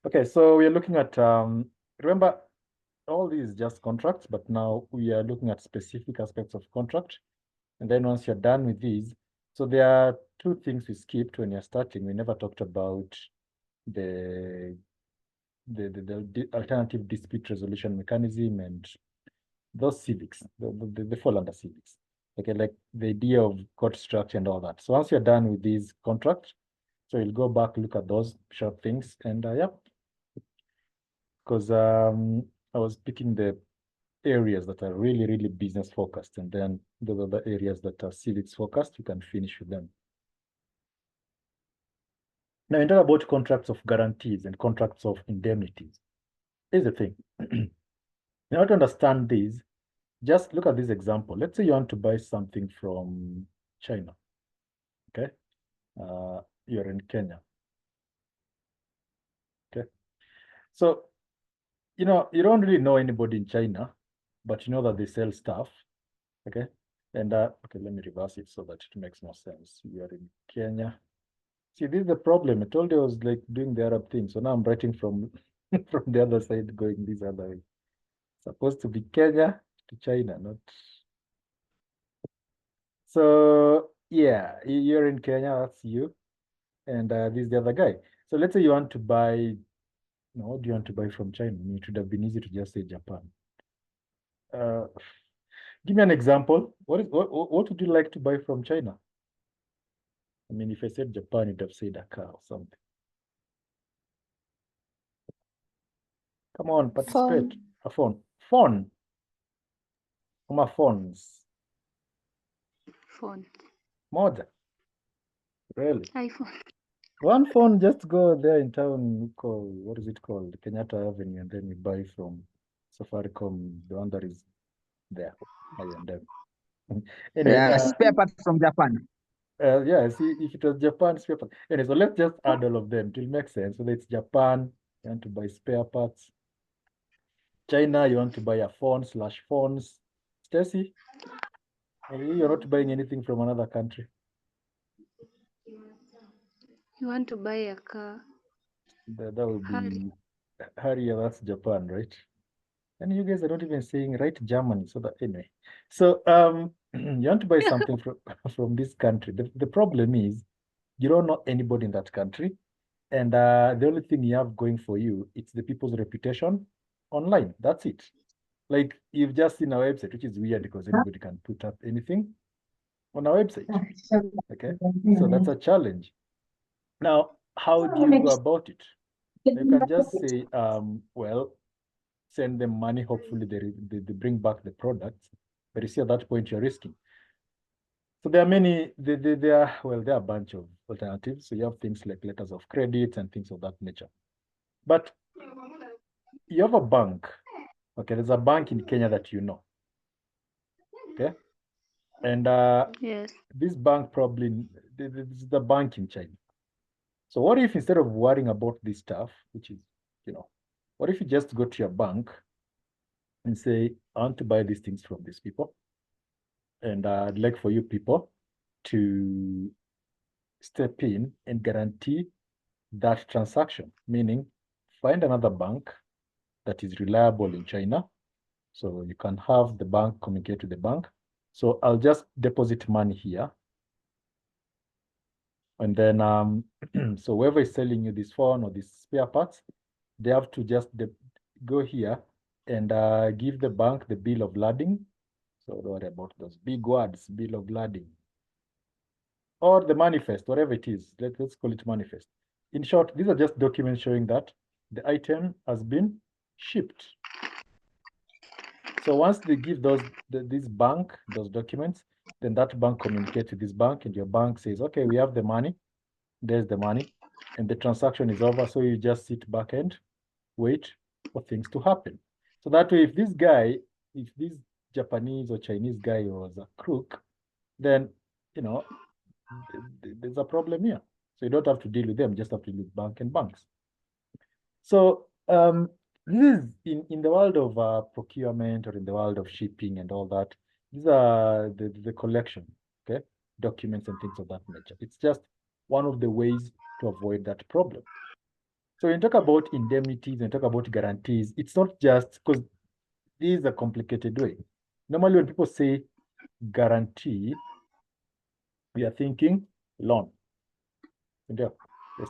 Okay, so we are looking at, remember, all these just contracts, but now we are looking at specific aspects of contract. And then once you're done with these, so there are two things we skipped when you're starting. We never talked about the alternative dispute resolution mechanism and those civics, they fall under civics. Okay, like the idea of court structure and all that. So once you're done with these contracts, so you'll go back, look at those short things, and yeah, because I was picking the areas that are really, really business focused, and then those are the areas that are civics focused. You can finish with them. Now, in talk about contracts of guarantees and contracts of indemnities. Here's the thing. In order to understand these, just look at this example. Let's say you want to buy something from China. Okay, you're in Kenya. Okay, so you know you don't really know anybody in China, but you know that they sell stuff. Okay, and okay, let me reverse it so that it makes more sense. You are in Kenya. See, this is the problem. I told you I was like doing the Arab thing, so now I'm writing from from the other side, going this other way. Supposed to be Kenya to China, not. So yeah, you're in Kenya. That's you, and this is the other guy. So let's say you want to buy. No, what do you want to buy from China? I mean, it would have been easy to just say Japan. Uh, Give me an example. What would you like to buy from China? I mean, if I said Japan, you'd have said a car or something. Come on, participate. Phone. A phone. Phone. Kuma phones. Phone. Moja. Really? iPhone. One phone, just go there in town, call, what is it called? Kenyatta Avenue, and then you buy from Safaricom, the one that is there. Anyway, Yeah, spare part from Japan. yeah, see, if it was Japan spare parts. Anyway, so let's just add all of them. It will make sense. So it's Japan, you want to buy spare parts. China, you want to buy a phone/phones. Stacy, you're not buying anything from another country. You want to buy a car. That would be Harrier, that's Japan, right? And you guys are not even saying right Germany. So that anyway. So you want to buy something from this country. The problem is you don't know anybody in that country. And the only thing you have going for you, it's the people's reputation online. That's it. Like you've just seen a website, which is weird because anybody can put up anything on a website. Okay. So that's a challenge. Now, how do you go about it? You can just say, well, send them money. Hopefully they bring back the products. But you see, at that point, you're risking. So there are many, there are a bunch of alternatives. So you have things like letters of credit and things of that nature. But you have a bank. Okay, there's a bank in Kenya that you know. Okay. And yes, this bank probably, this is the bank in China. So what if instead of worrying about this stuff, which is, what if you just go to your bank and say, I want to buy these things from these people. And I'd like for you people to step in and guarantee that transaction, meaning find another bank that is reliable in China. So you can have the bank communicate to the bank. So I'll just deposit money here. And then, so whoever is selling you this phone or these spare parts, they have to just go here and give the bank the bill of lading. So don't worry about those big words, bill of lading. Or the manifest, whatever it is. Let's call it manifest. In short, these are just documents showing that the item has been shipped. So once they give this bank those documents, then that bank communicates to this bank, and your bank says, okay, we have the money. There's the money, and the transaction is over. So you just sit back and wait for things to happen. So that way, if this Japanese or Chinese guy was a crook, then, there's a problem here. So you don't have to deal with them, just have to deal with banks. So this is in the world of procurement or in the world of shipping and all that. These are the collection, okay, documents and things of that nature. It's just one of the ways to avoid that problem. So when you talk about indemnities, when you talk about guarantees, it's not just because this is a complicated way. Normally, when people say guarantee, we are thinking loan. Just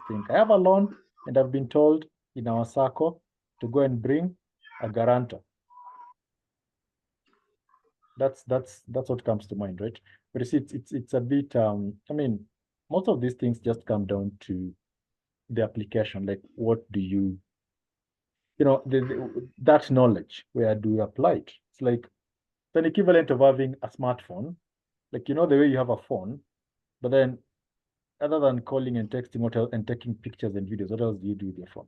think, I have a loan, and I've been told in our circle to go and bring a guarantor. That's what comes to mind, right? But you see, it's a bit. I mean, most of these things just come down to the application. Like, what do you know, that knowledge, where do you apply it? It's like an equivalent of having a smartphone. Like, you know, the way you have a phone, but then other than calling and texting, what else, and taking pictures and videos, what else do you do with your phone?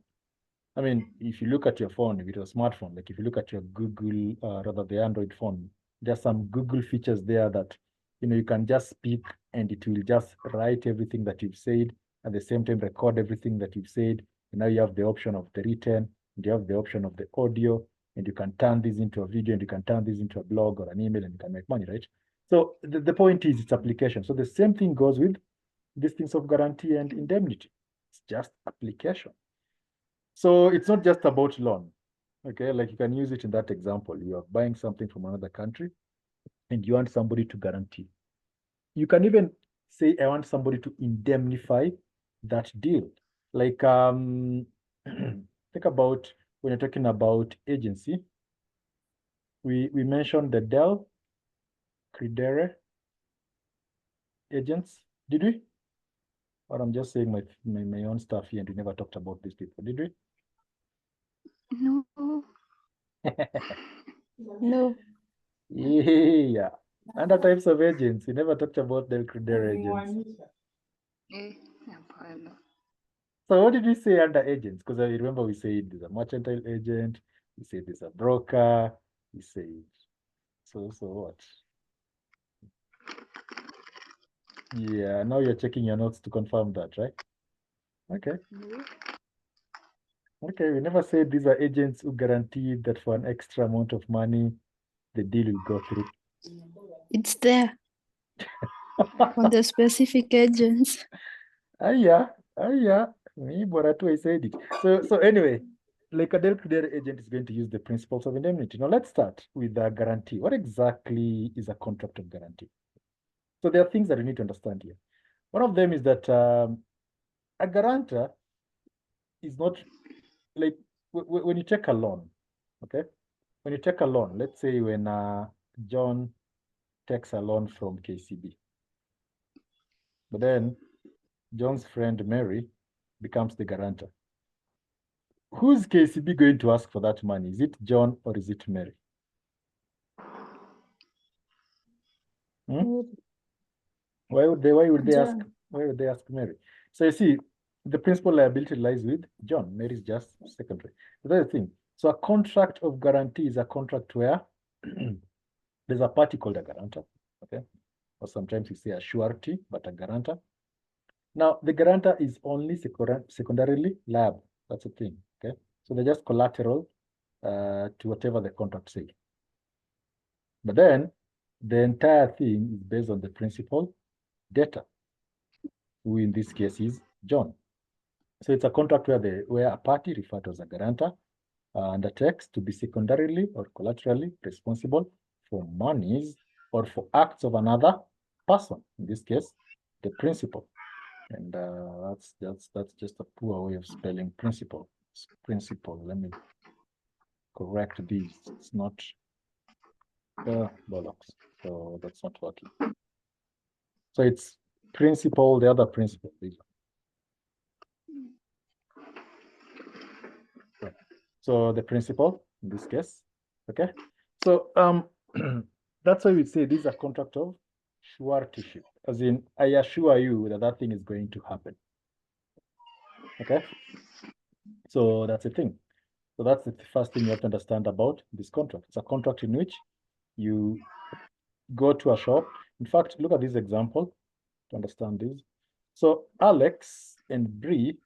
I mean, if you look at your phone, if it's a smartphone, like if you look at your Google, rather the Android phone, there's some Google features there that, you know, you can just speak and it will just write everything that you've said, at the same time record everything that you've said. And now you have the option of the written, and you have the option of the audio, and you can turn this into a video, and you can turn this into a blog or an email, and you can make money, right? So the point is it's application. So the same thing goes with these things of guarantee and indemnity. It's just application. So it's not just about loan, okay? Like you can use it in that example. You are buying something from another country and you want somebody to guarantee. You can even say, I want somebody to indemnify that deal. Like, think about when you're talking about agency, we mentioned the Dell, Credere agents, did we? Or I'm just saying my own stuff here and we never talked about these people, did we? No. No. Yeah. Other types of agents. We never talked about the Credere agents. Hapana. So what did we say under agents? Because I remember we said there's a mercantile agent, we said there's a broker, we said so what? Yeah, now you're checking your notes to confirm that, right? Okay. Okay, we never said these are agents who guarantee that for an extra amount of money, the deal will go through. It's there on the specific agents. Yeah. Me, Boratu, I said it. So anyway, like a Credere agent is going to use the principles of indemnity. Now let's start with the guarantee. What exactly is a contract of guarantee? So there are things that you need to understand here. One of them is that a guarantor is not like when you take a loan, okay? When you take a loan, let's say when John takes a loan from KCB, but then John's friend Mary becomes the guarantor. Who's KCB going to ask for that money? Is it John or is it Mary? Why would they ask? Why would they ask Mary? So you see, the principal liability lies with John. Mary is just secondary. That's the thing. So a contract of guarantee is a contract where there's a party called a guarantor, okay? Or sometimes we say a surety, but a guarantor. Now, the guarantor is only secondarily liable. That's the thing, okay? So they're just collateral to whatever the contract says. But then the entire thing is based on the principal debtor, who in this case is John. So it's a contract where a party referred to as a guarantor undertakes to be secondarily or collaterally responsible for monies or for acts of another person, in this case, the principal. And that's just a poor way of spelling principal. It's principal. Let me correct this. It's not bollocks. So that's not working. So it's principal, the other principal. So the principal in this case, okay? So that's why we say this is a contract of suretyship, as in I assure you that that thing is going to happen. Okay? So that's the thing. So that's the first thing you have to understand about this contract. It's a contract in which you go to a shop. In fact, look at this example to understand this. So Alex and Bree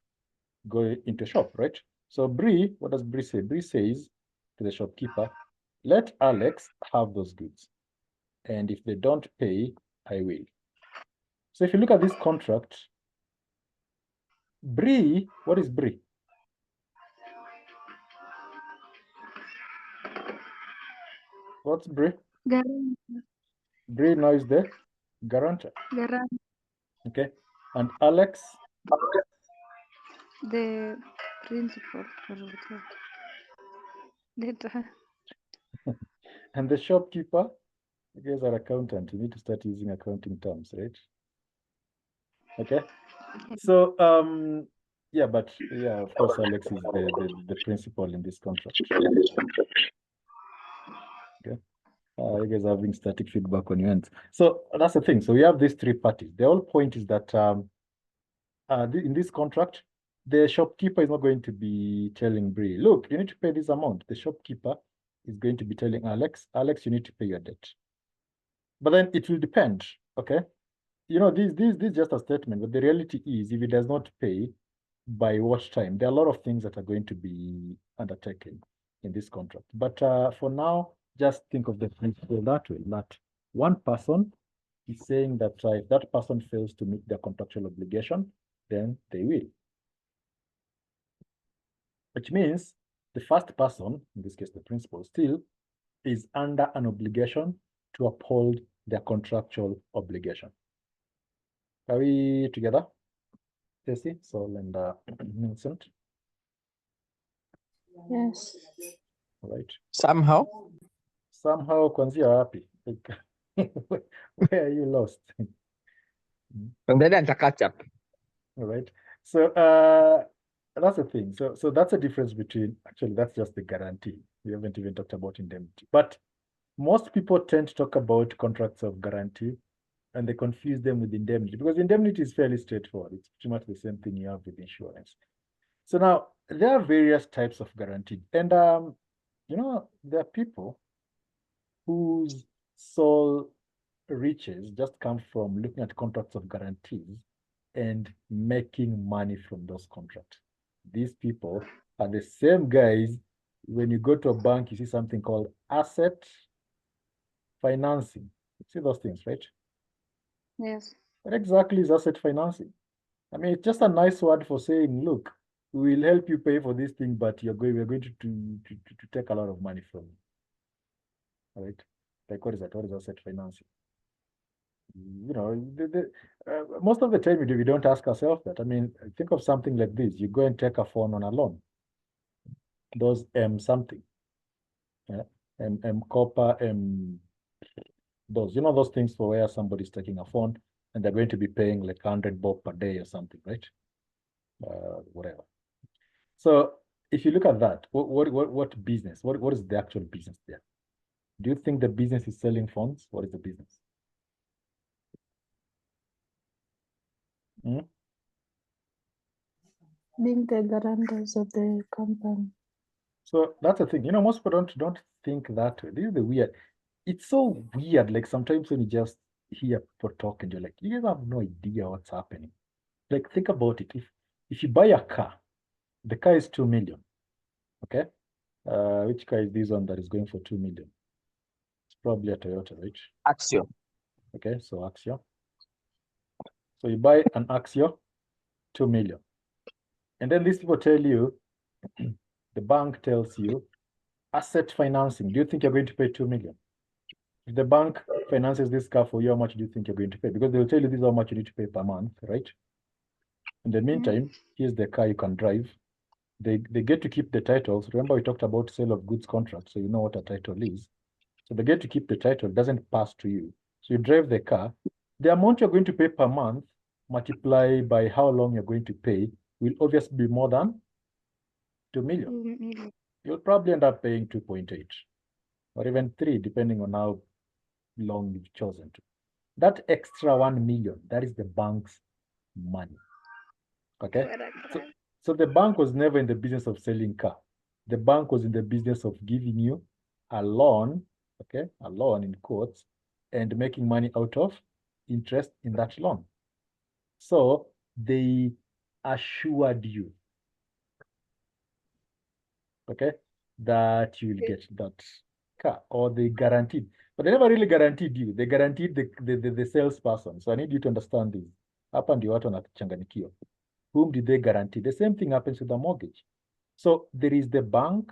go into a shop, right? So Bree, what does Bree say? Bree says to the shopkeeper, let Alex have those goods. And if they don't pay, I will. So if you look at this contract, Bree, what is Bree? What's Bri? Garan. Bri now is the guarantor. Garan. Okay. And Alex? The principal or whatever. Later. And the shopkeeper? You guys are accountant. You need to start using accounting terms, right? Okay. So yeah, but yeah, of course, Alex is the principal in this contract. Okay. You guys are having static feedback on your end. So that's the thing. So we have these three parties. The whole point is that in this contract, the shopkeeper is not going to be telling Bri, look, you need to pay this amount. The shopkeeper is going to be telling Alex, Alex, you need to pay your debt. But then it will depend, okay? You know, this is just a statement, but the reality is if it does not pay, by what time? There are a lot of things that are going to be undertaken in this contract. But for now, just think of the principle that way, that one person is saying that if that person fails to meet their contractual obligation, then they will. Which means the first person, in this case the principal, still is under an obligation to uphold their contractual obligation. Are we together? Stacy, Saul, and Vincent? Yes. Right. Somehow. Somehow, Kwanzia happy. Like, where are you lost? And then to catch up. All right. So that's the thing. So that's the difference between, actually, that's just the guarantee. We haven't even talked about indemnity. But most people tend to talk about contracts of guarantee and they confuse them with indemnity because indemnity is fairly straightforward. It's pretty much the same thing you have with insurance. So now there are various types of guarantee. And, you know, there are people whose sole riches just come from looking at contracts of guarantees and making money from those contracts. These people are the same guys. When you go to a bank, you see something called asset financing. You see those things, right? Yes. What exactly is asset financing? I mean, it's just a nice word for saying, look, we will help you pay for this thing, but we're going to take a lot of money from you. All right? Like, what is that? What is asset financing? You know, most of the time we don't ask ourselves that. I mean, think of something like this. You go and take a phone on a loan. Those something. Yeah? Copper, those, you know, those things for where somebody's taking a phone and they're going to be paying like 100 bob per day or something, right? Whatever. So if you look at that, what business? What is the actual business there? Do you think the business is selling phones? What is the business? Being the guarantors of the company. So that's the thing. You know, most people don't think that way. This is the weird. It's so weird. Like sometimes when you just hear people talk and you're like, you guys have no idea what's happening. Like think about it. If you buy a car, the car is 2 million. Okay. Which car is this one that is going for 2 million? It's probably a Toyota, right? Axio. Okay, so Axio. So you buy an Axio, 2 million. And then these people tell you, the bank tells you, asset financing. Do you think you're going to pay 2 million? If the bank finances this car for you, how much do you think you're going to pay? Because they'll tell you this is how much you need to pay per month, right? In the meantime, here's the car you can drive. They get to keep the titles. Remember, we talked about sale of goods contract, so you know what a title is. So they get to keep the title, it doesn't pass to you. So you drive the car. The amount you're going to pay per month, multiply by how long you're going to pay, will obviously be more than 2 million. You'll probably end up paying 2.8 or even 3, depending on how long you've chosen to. That extra 1 million, that is the bank's money. Okay. So the bank was never in the business of selling car. The bank was in the business of giving you a loan, okay, a loan in quotes, and making money out of interest in that loan. So they assured you, okay, that you will get that car, or they guaranteed, but they never really guaranteed you. They guaranteed the salesperson. So I need you to understand this. Hapa ndio watu wanachanganikiwa. Whom did they guarantee? The same thing happens with the mortgage. So there is the bank.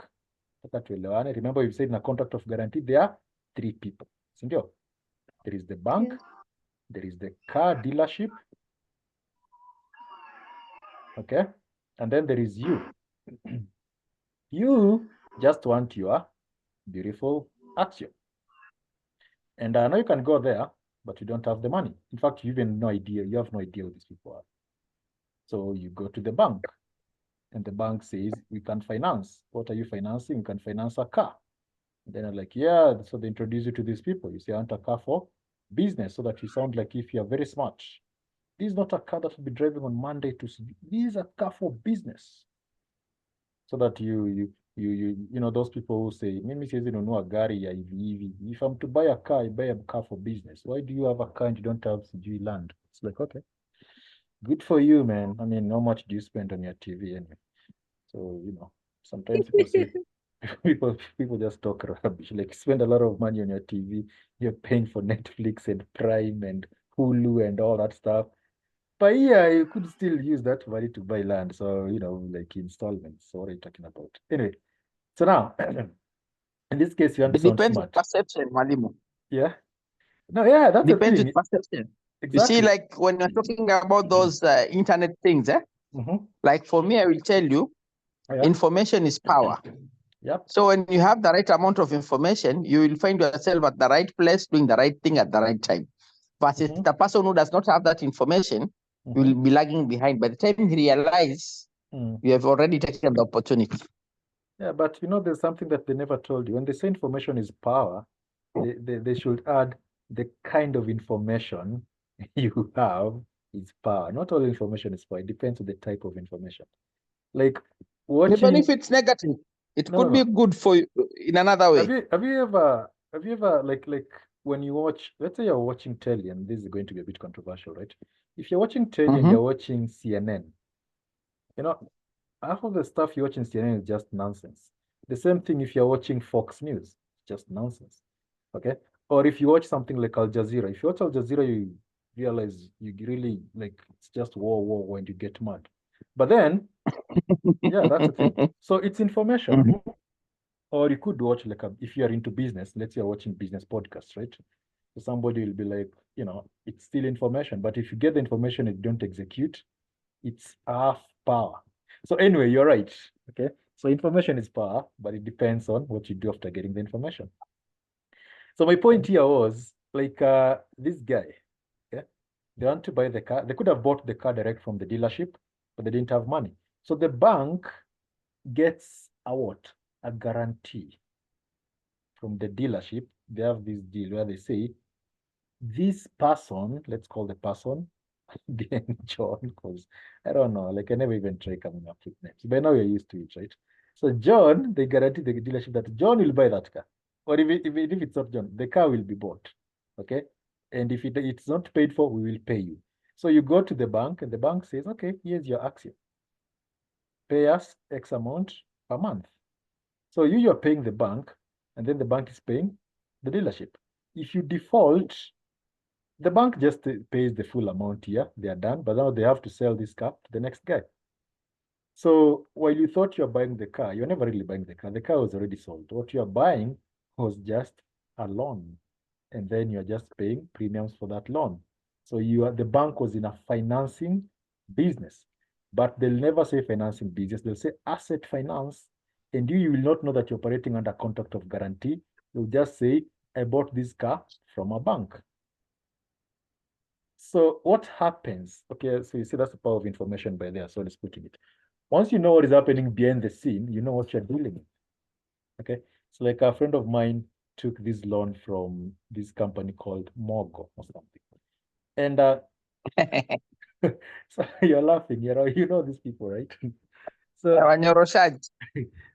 Remember, we said in a contract of guarantee, there are three people. Sindio? There is the bank, Yes. there is the car dealership, okay? And then there is you. You just want your beautiful action. And I know you can go there, but you don't have the money. In fact, you have no idea who these people are. So you go to the bank, and the bank says, we can finance. What are you financing? You can finance a car. And then I'm like, yeah. So they introduce you to these people. You say, I want a car for business, so that you sound like if you're very smart. This is not a car that will be driving on Monday to. This is a car for business. So that you know those people who say, mimi siwezi nunua gari ya hivi. If I'm to buy a car, I buy a car for business. Why do you have a car and you don't have sijui land? It's like, okay, good for you, man. I mean, how much do you spend on your TV anyway? So, you know, sometimes people say, people just talk rubbish. Like, spend a lot of money on your TV. You're paying for Netflix and Prime and Hulu and all that stuff. But yeah, you could still use that money to buy land. So, you know, like installments. So what are you talking about? Anyway, so now, in this case, you want to It sound depends on smart. perception, Mwalimu. Yeah. No, yeah, that's the Depends on thing. perception. Exactly. You see, like when you're talking about those internet things, Mhm. like for me, I will tell you, Yeah. information is power. Yep. So when you have the right amount of information, you will find yourself at the right place doing the right thing at the right time. Versus Mhm. the person who does not have that information will be lagging behind. By the time he realizes, you have already taken the opportunity. Yeah, but you know, there's something that they never told you. When they say information is power, they should add the kind of information you have is power. Not all information is power. It depends on the type of information. Like Even watching. if it's negative, it No, could no, be good for you in another way. Have you ever like when you watch, let's say you're watching telly, and this is going to be a bit controversial, right? If you're watching telly and you're watching CNN, you know, half of the stuff you watch in CNN is just nonsense. The same thing if you're watching Fox News, just nonsense. Okay? Or if you watch something like Al Jazeera, if you watch Al Jazeera, you realize you really like it's just war, and you get mad. But then, yeah, that's the thing. So it's information. Or you could watch like if you are into business, let's say you're watching business podcasts, right? So somebody will be like, you know, it's still information, but if you get the information and don't execute, it's half power. So anyway, you're right. Okay. So information is power, but it depends on what you do after getting the information. So my point here was like this guy, okay, they want to buy the car. They could have bought the car direct from the dealership, but they didn't have money. So the bank gets a what? A guarantee from the dealership. They have this deal where they say, this person, let's call the person John, because I don't know, like I never even try coming up with names. By now you're used to it, right? So John, they guarantee the dealership that John will buy that car. Or if it's not John, the car will be bought. Okay. And if it's not paid for, we will pay you. So you go to the bank and the bank says, okay, here's your action. Pay us X amount per month. So you're paying the bank, and then the bank is paying the dealership. If you default, the bank just pays the full amount here. They are done, but now they have to sell this car to the next guy. So while you thought you're buying the car, you're never really buying the car. The car was already sold. What you're buying was just a loan, and then you're just paying premiums for that loan. So the bank was in a financing business, but they'll never say financing business. They'll say asset finance, and you will not know that you're operating under contract of guarantee. They'll just say, I bought this car from a bank. So what happens? Okay, so you see that's the power of information by there. So let's put it. Once you know what is happening behind the scene, you know what you're dealing with. Okay, so like a friend of mine took this loan from this company called Mogo or something, and so you're laughing. You know these people, right? So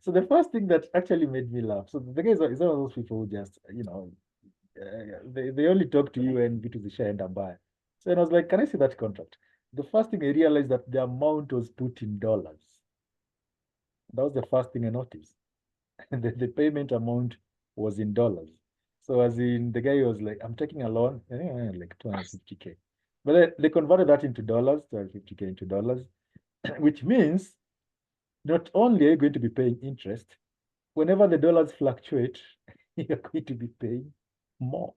so the first thing that actually made me laugh. So the guy is one of those people who just they only talk to you and vitu zishaenda mbaya. So I was like, can I see that contract? The first thing I realized that the amount was put in dollars. That was the first thing I noticed. the payment amount was in dollars. So as in the guy was like, I'm taking a loan, like 250K. But then they converted that into dollars, 250K into dollars, which means not only are you going to be paying interest, whenever the dollars fluctuate, you're going to be paying more.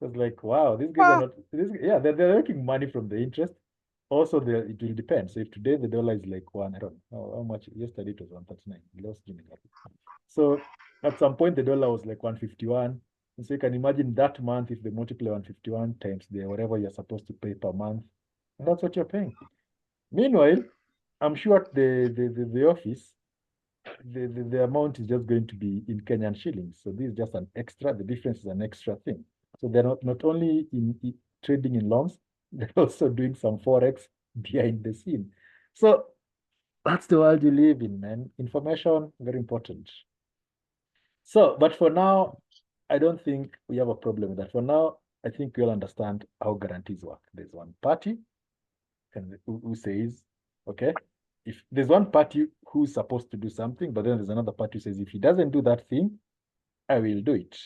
It's like, wow, these guys are not, yeah, they're making money from the interest. Also, it will depend. So if today the dollar is like one, I don't know how much, yesterday it was 139. Lost Jimmy. So at some point the dollar was like 151. And so you can imagine that month if they multiply 151 times the whatever you're supposed to pay per month, and that's what you're paying. Meanwhile, I'm sure at the office, the amount is just going to be in Kenyan shillings. So this is just an extra, the difference is an extra thing. So they're not only in trading in loans, they're also doing some Forex behind the scene. So that's the world you live in, man. Information, very important. So, but for now, I don't think we have a problem with that. For now, I think we all understand how guarantees work. There's one party who says, okay, if there's one party who's supposed to do something, but then there's another party who says, if he doesn't do that thing, I will do it.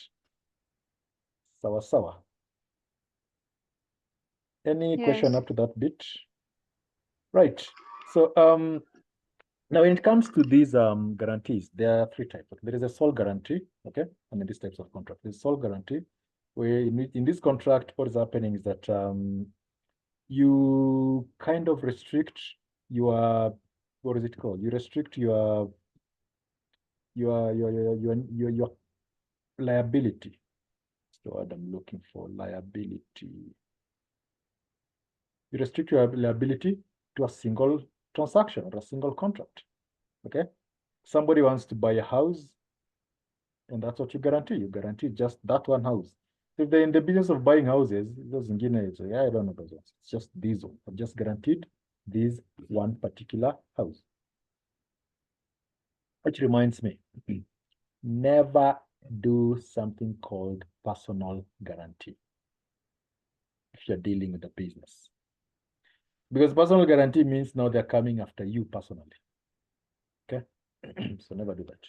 Sawa sawa. Any question up to that bit? Right. So now when it comes to these guarantees, there are three types. There is a sole guarantee, okay, and in these types of contract, there's sole guarantee, where in this contract, what is happening is that you kind of restrict your, what is it called? You restrict your liability. That's the word I'm looking for, liability. You restrict your liability to a single transaction or a single contract, okay? Somebody wants to buy a house, and that's what you guarantee. You guarantee just that one house. If they're in the business of buying houses, those in Guinea, I don't know those ones. It's just these ones. I've just guaranteed this one particular house. Which reminds me, never do something called personal guarantee if you're dealing with a business. Because personal guarantee means now they're coming after you personally. Okay? So never do that.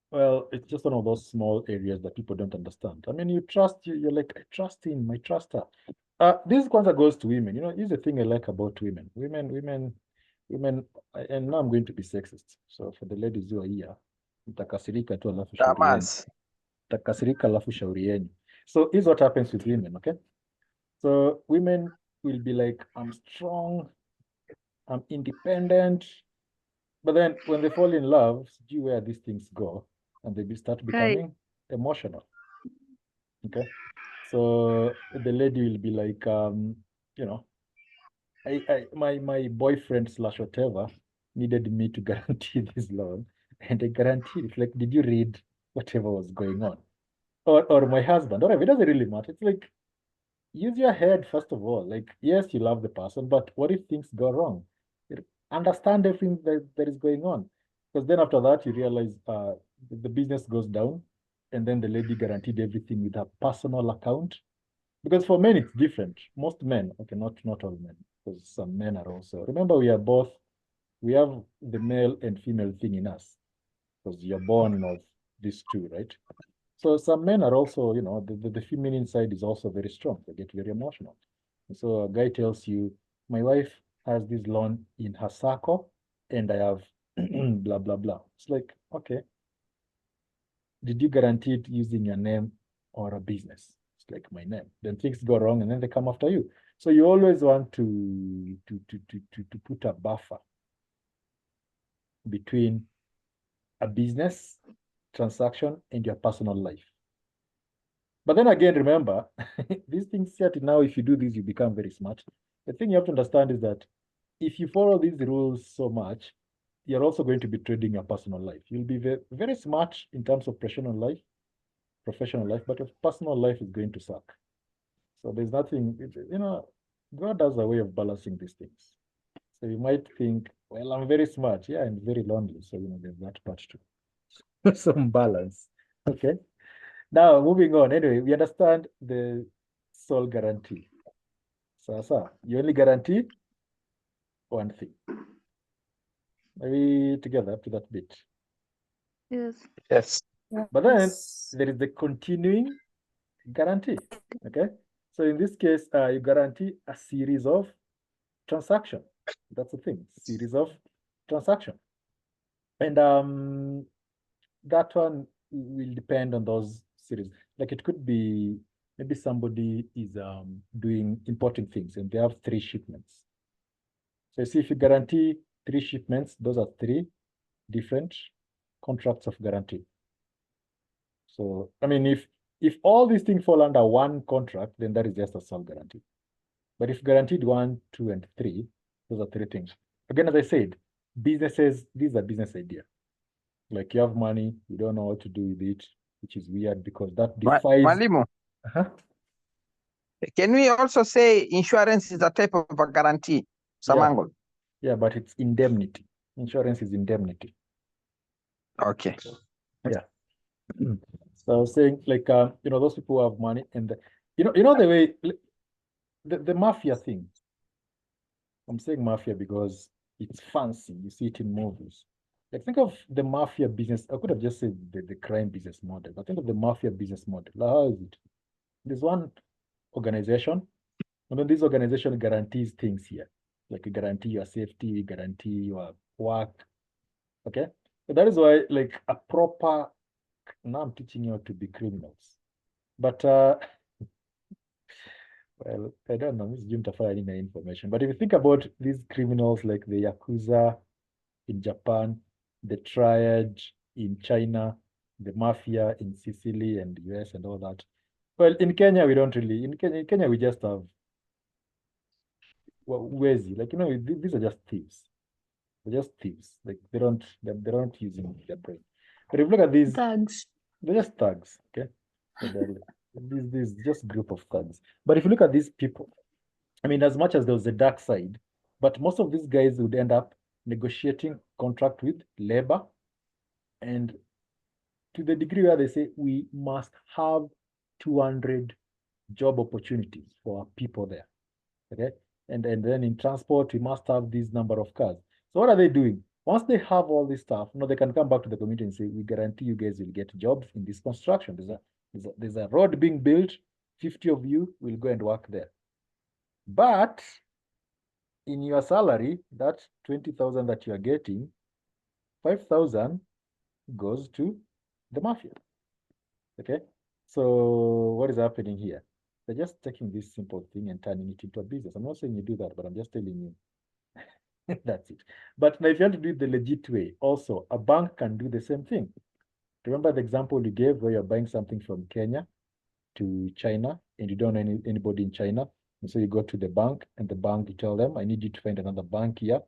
Well, it's just one of those small areas that people don't understand. I mean, you trust, you're like, I trust him, I trust her. This kwanza goes to women. You know, here's the thing I like about women. Women, and now I'm going to be sexist. So for the ladies who are here, mtakasirika tu alafu shauri yenu. Mtakasirika alafu shauri yenu. So here's what happens with women, okay? So women will be like, I'm strong, I'm independent. But then when they fall in love, see where these things go, and they start becoming emotional. Okay. So the lady will be like, you know, my boyfriend / whatever needed me to guarantee this loan, and I guaranteed it. Like, did you read whatever was going on? Or my husband, whatever, it doesn't really matter. It's like, use your head first of all. Like, yes, you love the person, but what if things go wrong? Understand everything that is going on. Because then after that, you realize the business goes down, and then the lady guaranteed everything with her personal account. Because for men, it's different. Most men, okay, not all men, because some men are also, remember, we have the male and female thing in us, because you're born of these two, right? So some men are also, you know, the feminine side is also very strong. They get very emotional. And so a guy tells you, my wife has this loan in her circle, and I have blah, blah, blah. It's like, okay, did you guarantee it using your name or a business? It's like my name. Then things go wrong, and then they come after you. So you always want to put a buffer between a business transaction and your personal life. But then again, remember, these things set now, if you do this, you become very smart. The thing you have to understand is that if you follow these rules so much, you're also going to be trading your personal life. You'll be very, very smart in terms of professional life, but your personal life is going to suck. So there's nothing, you know, God has a way of balancing these things. So you might think, well, I'm very smart. Yeah, I'm very lonely. So, you know, there's that part too. Some balance. Okay. Now, moving on. Anyway, we understand the sole guarantee. So, you only guarantee one thing. Are we together up to that bit? Yes. Yes. But then there is the continuing guarantee. Okay. So in this case, you guarantee a series of transactions. That's the thing, series of transactions. And that one will depend on those series. Like it could be maybe somebody is importing things and they have 3 shipments. So you see, if you guarantee 3 shipments, those are 3 different contracts of guarantee. So I mean, if all these things fall under one contract, then that is just a self-guarantee. But if guaranteed 1, 2, and 3, those are 3 things. Again, as I said, businesses, these are business ideas. Like you have money, you don't know what to do with it, which is weird because that defies. Malimo, can we also say insurance is a type of a guarantee? Samango. Yeah, but it's indemnity. Insurance is indemnity. Okay. Yeah. So I was saying, like, those people who have money and you know the way the mafia thing. I'm saying mafia because it's fancy. You see it in movies. Like, think of the mafia business. I could have just said the crime business model, but think of the mafia business model. How is it? There's one organization, and then this organization guarantees things here. Like, you guarantee your safety, you guarantee your work. Okay? So that is why, like, a proper, now I'm teaching you how to be criminals. But well, I don't know, Ms. Jim Tafari any information. But if you think about these criminals like the Yakuza in Japan, the Triad in China, the Mafia in Sicily and the US and all that. Well, in Kenya, we don't really, in Kenya, we just have, well, wezi, like, these are just thieves. They're just thieves. Like, they're not using their brain. But if you look at these, Thugs. they're just thugs, okay? So these just group of thugs. But if you look at these people, I mean, as much as there was a dark side, but most of these guys would end up negotiating contract with labor, and to the degree where they say we must have 200 job opportunities for our people there, okay? And then in transport, we must have this number of cars. So what are they doing? Once they have all this stuff, they can come back to the community and say, we guarantee you guys will get jobs in this construction. There's a road being built, 50 of you will go and work there. But in your salary, that 20,000 that you are getting, 5,000 goes to the mafia. Okay, so what is happening here? They're just taking this simple thing and turning it into a business. I'm not saying you do that, but I'm just telling you that's it. But now if you want to do it the legit way, also a bank can do the same thing. Remember the example you gave where you're buying something from Kenya to China and you don't know anybody in China. And so you go to the bank and the bank, you tell them, I need you to find another bank here.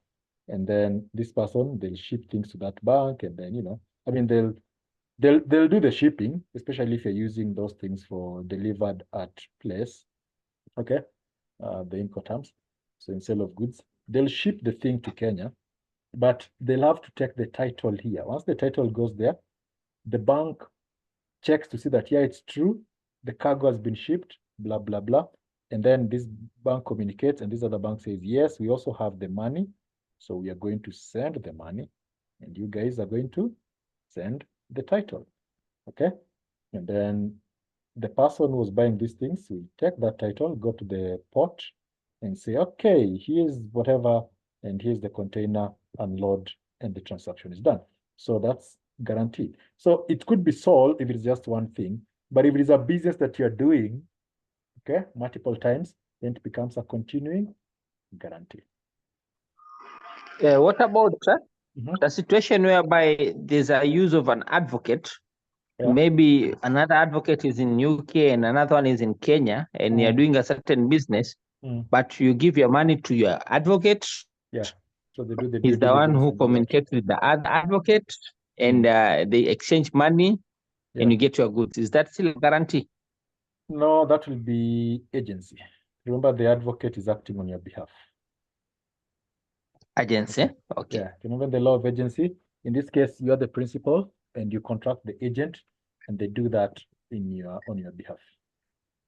And then this person, they'll ship things to that bank. And then, I mean, they'll do the shipping, especially if you're using those things for delivered at place. Okay, the Incoterms. So in sale of goods, they'll ship the thing to Kenya, but they'll have to take the title here. Once the title goes there, the bank checks to see that, yeah, it's true, the cargo has been shipped, blah, blah, blah. And then this bank communicates and this other bank says, yes, we also have the money. So we are going to send the money and you guys are going to send the title, okay? And then the person who was buying these things will take that title, go to the port and say, okay, here's whatever, and here's the container, unload, and the transaction is done. So that's guaranteed. So it could be sold if it's just one thing, but if it is a business that you're doing, okay, multiple times, then it becomes a continuing guarantee. What about the situation whereby there's a use of an advocate? Yeah. Maybe another advocate is in UK and another one is in Kenya, and you're doing a certain business, but you give your money to your advocate. Yeah. So they do the He's the one who communicates with the other advocate, and they exchange money, and you get your goods. Is that still a guarantee? No, that will be agency. Remember, the advocate is acting on your behalf. Agency? Okay. Yeah. Remember the law of agency? In this case, you are the principal and you contract the agent, and they do that on your behalf.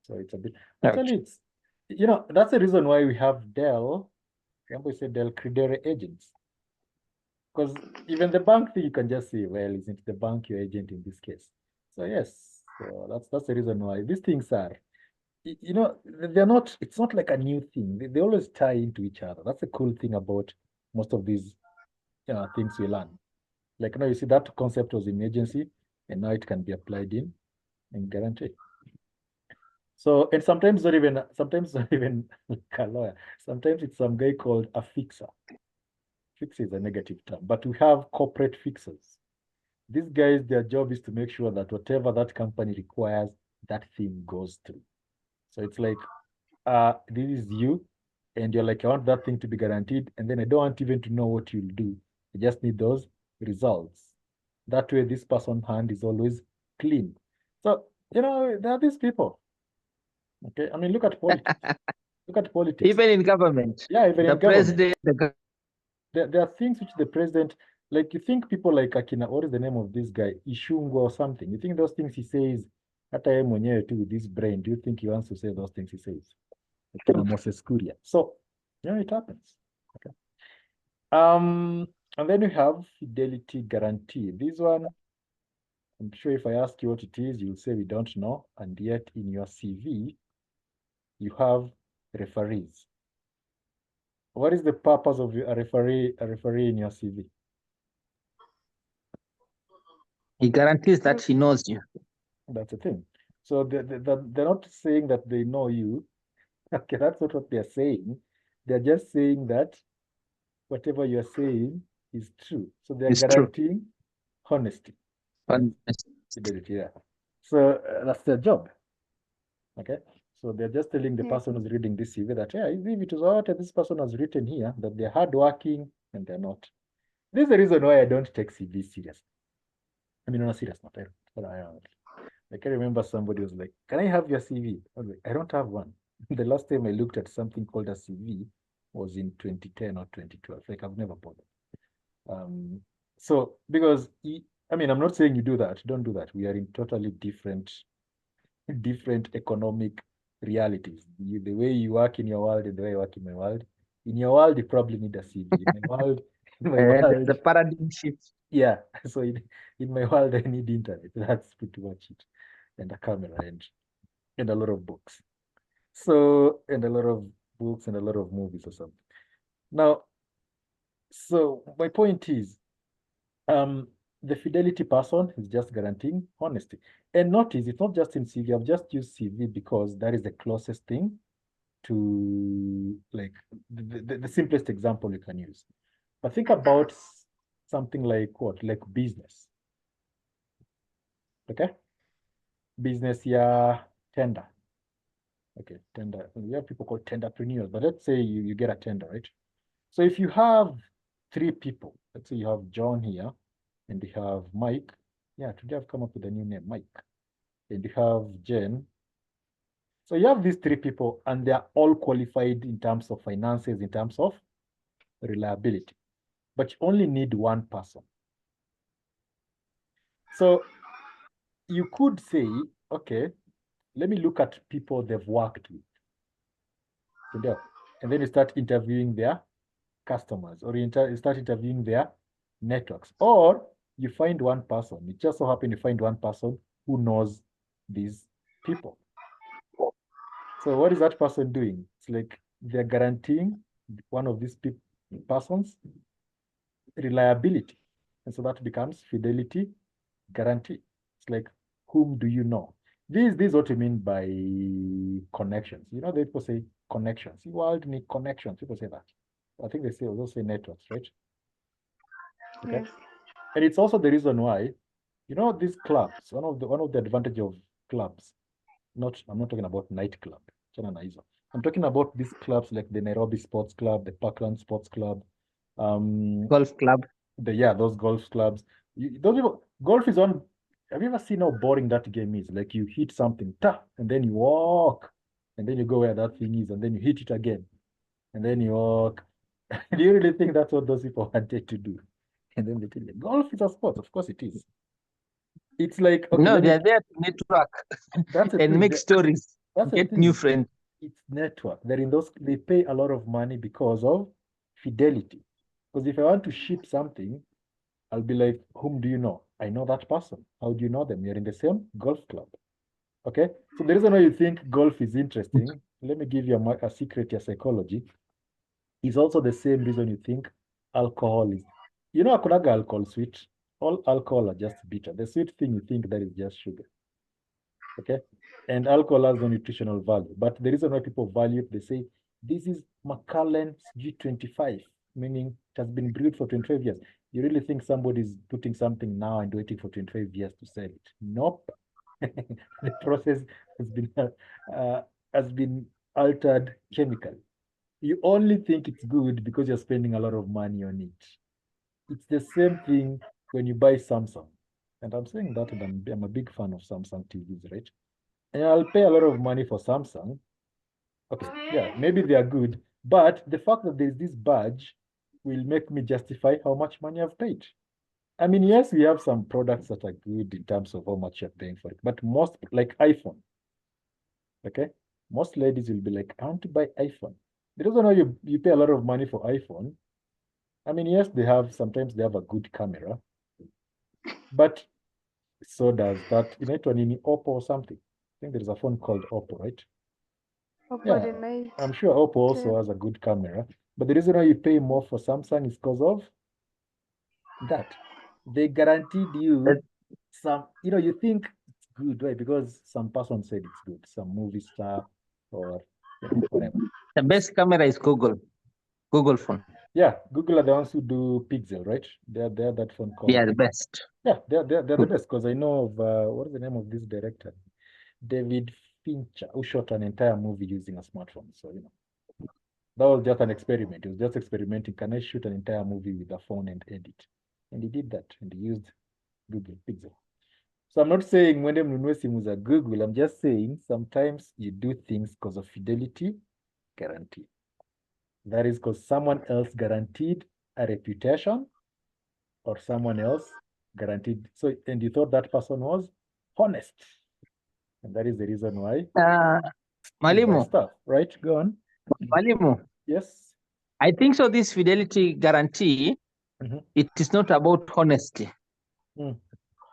So it's a bit, actually, it's, that's the reason why we have Dell. Remember, we said Dell Credere agents. Because even the bank thing, you can just say, well, isn't the bank your agent in this case? So yes, so that's the reason why these things are, they're not, it's not like a new thing. They always tie into each other. That's the cool thing about most of these things we learn. Like, you see that concept was in agency, and now it can be applied in and guarantee. So, and sometimes not even like a lawyer. Sometimes it's some guy called a fixer. Fixer is a negative term, but we have corporate fixers. These guys, their job is to make sure that whatever that company requires, that thing goes through. So it's like, this is you, and you're like, I want that thing to be guaranteed, and then I don't want even to know what you'll do. I just need those results. That way, this person's hand is always clean. So, there are these people. Okay, I mean, look at politics. Look at politics. Even in government. Yeah, even the in government. president. There are things which the president, like you think people like Akina, what is the name of this guy, Ishungo or something? You think those things he says, hata yeye mwenyewe too with this brain, do you think he wants to say those things he says? Akina Moses Kuria. So, it happens. Okay. And then we have fidelity guarantee. This one, I'm sure if I ask you what it is, you'll say we don't know. And yet in your CV, you have referees. What is the purpose of a referee in your CV? He guarantees that he knows you. That's the thing. So they're not saying that they know you. Okay, that's not what they're saying. They're just saying that whatever you're saying is true. So they're guaranteeing honesty. Fidelity, yeah. So that's their job. Okay. So they're just telling the person who's reading this CV that, yeah, if it was what this person has written here, that they're hardworking and they're not. This is the reason why I don't take CV seriously. I mean, on a serious note, I can remember somebody was like, can I have your CV? I was like, I don't have one. The last time I looked at something called a CV was in 2010 or 2012. Like, I've never bothered. So, because, I mean, I'm not saying you do that. Don't do that. We are in totally different economic realities. The way you work in your world and the way I work in my world. In your world, you probably need a CV. In my world, the paradigm shift. Yeah. So in my world, I need internet. That's pretty much it. And a camera and a lot of books. So, and a lot of books and a lot of movies or something. Now, so my point is, the fidelity person is just guaranteeing honesty. And notice, it's not just in CV. I've just used CV because that is the closest thing to, like, the simplest example you can use. But think about something like what? Like business. Okay? Business, yeah, tender. Okay, tender. We have people called tenderpreneurs, but let's say you get a tender, right? So if you have 3 people, let's say you have John here, and you have Mike. Yeah, today I've come up with a new name, Mike. And you have Jen. So you have these 3 people, and they're all qualified in terms of finances, in terms of reliability. But you only need one person. So you could say, okay, let me look at people they've worked with. And then you start interviewing their customers, or you start interviewing their networks. Or you find one person. It just so happens you find one person who knows these people. So what is that person doing? It's like they're guaranteeing one of these persons reliability. And so that becomes fidelity guarantee. It's like, whom do you know? This is what we mean by connections. You know, they people say connections. You all need connections. People say that. I think they also say networks, right? Okay. Yes. And it's also the reason why, these clubs, one of the advantage of clubs, I'm not talking about nightclub. I'm talking about these clubs like the Nairobi Sports Club, the Parkland Sports Club, golf club. Those golf clubs. Those people, golf is on. Have you ever seen how boring that game is? Like you hit something, and then you walk, and then you go where that thing is, and then you hit it again, and then you walk. Do you really think that's what those people wanted to do? And then they tell you, golf is a sport. Of course it is. It's like, okay, no, they're there to network and make stories, get new friends. It's network. They're in those. They pay a lot of money because of fidelity. Because if I want to ship something, I'll be like, whom do you know? I know that person. How do you know them? You're in the same golf club. Okay. So the reason why you think golf is interesting, let me give you a secret to psychology. It's also the same reason you think alcohol is. You know, alcohol sweet. All alcohol are just bitter. The sweet thing you think that is just sugar. Okay. And alcohol has no nutritional value. But the reason why people value it, they say, this is Macallan's G25, meaning it has been brewed for 25 years. You really think somebody's putting something now and waiting for 25 years to sell it? Nope. The process has been altered chemically. You only think it's good because you're spending a lot of money on it. It's the same thing when you buy Samsung. And I'm saying that, and I'm a big fan of Samsung TVs, right? And I'll pay a lot of money for Samsung. Okay, yeah, maybe they are good, but the fact that there's this badge will make me justify how much money I've paid. I mean, yes, we have some products that are good in terms of how much you're paying for it, but most, like iPhone, okay? Most ladies will be like, I want to buy iPhone. The reason why you pay a lot of money for iPhone, I mean, yes, sometimes they have a good camera, but so does that, you know, Oppo or something. I think there's a phone called Oppo, right? Yeah, I'm sure Oppo also has a good camera, but the reason why you pay more for Samsung is because of that. They guaranteed you some, you know, you think it's good, right? Because some person said it's good, some movie star or, you know, whatever. The best camera is Google phone. Yeah, Google are the ones who do Pixel, right? They're that phone called. Yeah, the best. Yeah, they're the best, because I know of what is the name of this director? David Fincher, who shot an entire movie using a smartphone. So, you know, that was just an experiment. He was just experimenting. Can I shoot an entire movie with a phone and edit? And he did that, and he used Google Pixel. So I'm not saying when was a Google, I'm just saying sometimes you do things because of fidelity guarantee. That is because someone else guaranteed a reputation, or someone else guaranteed. So, and you thought that person was honest. And that is the reason why you buy Mwalimu, stuff, right? Go on. Mwalimu, Yes. I think so. This fidelity guarantee, it is not about honesty.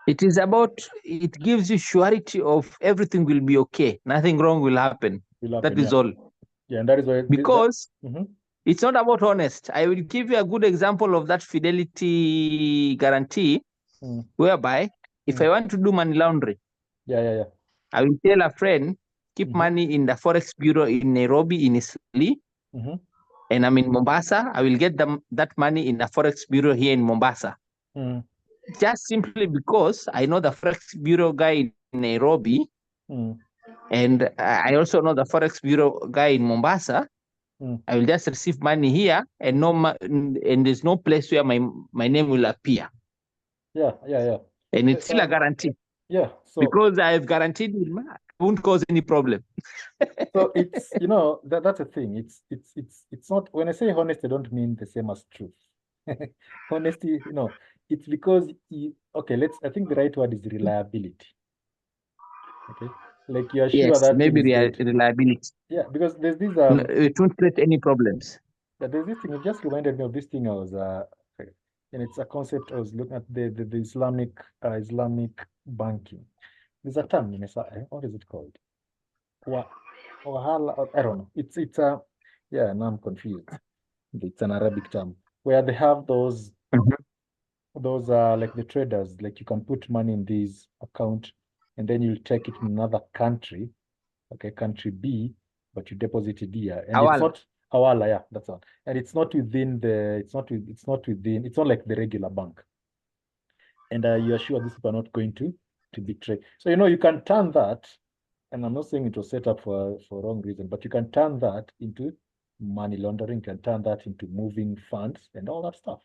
It is about, it gives you surety of everything will be okay. Nothing wrong will happen. That is all. Yeah, and that is why. Because it's not about honest. I will give you a good example of that fidelity guarantee, whereby if I want to do money laundering, I will tell a friend, keep money in the Forex Bureau in Nairobi, in Italy, and I'm in Mombasa. I will get that money in the Forex Bureau here in Mombasa. Just simply because I know the Forex Bureau guy in Nairobi, and I also know the Forex Bureau guy in Mombasa. I will just receive money here, and and there's no place where my name will appear. Yeah. And it's still a guarantee. Yeah. So because I have guaranteed it won't cause any problem. So it's, you know, that's a thing. It's not, when I say honest, I don't mean the same as truth. Honesty, you know, it's because I think the right word is reliability. Okay, like you are sure that maybe reliability. Yeah, because there's this it won't create any problems. Yeah, there's this thing. It just reminded me of this thing. I was and it's a concept I was looking at, the Islamic banking. There's a term, what is it called? I don't know. It's yeah, now I'm confused. It's an Arabic term where they have those like the traders, like you can put money in this account and then you'll take it in another country, okay, country B, but you deposit it here, and it's not Hawala, yeah, that's all. And it's not within it's not like the regular bank. And you are sure these people are not going to betray. So, you know, you can turn that, and I'm not saying it was set up for wrong reason, but you can turn that into money laundering, you can turn that into moving funds and all that stuff.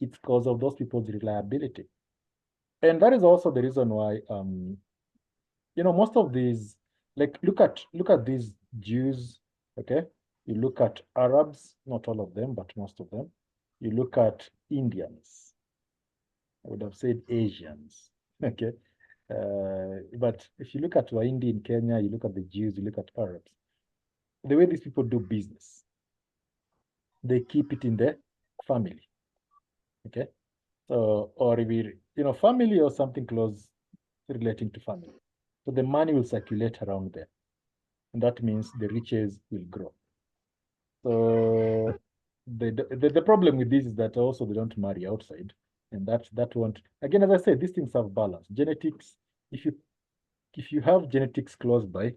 It's because of those people's reliability. And that is also the reason why, you know, most of these, like, look at these Jews, okay? You look at Arabs, not all of them, but most of them. You look at Indians. I would have said Asians, okay? But if you look at Wahindi in Kenya, you look at the Jews, you look at Arabs, the way these people do business, they keep it in the family, okay? So, or if you know, family or something close relating to family. So the money will circulate around there. And that means the riches will grow. So the problem with this is that also they don't marry outside. And that won't, again, as I said, these things have balance. Genetics, if you if you have genetics close by,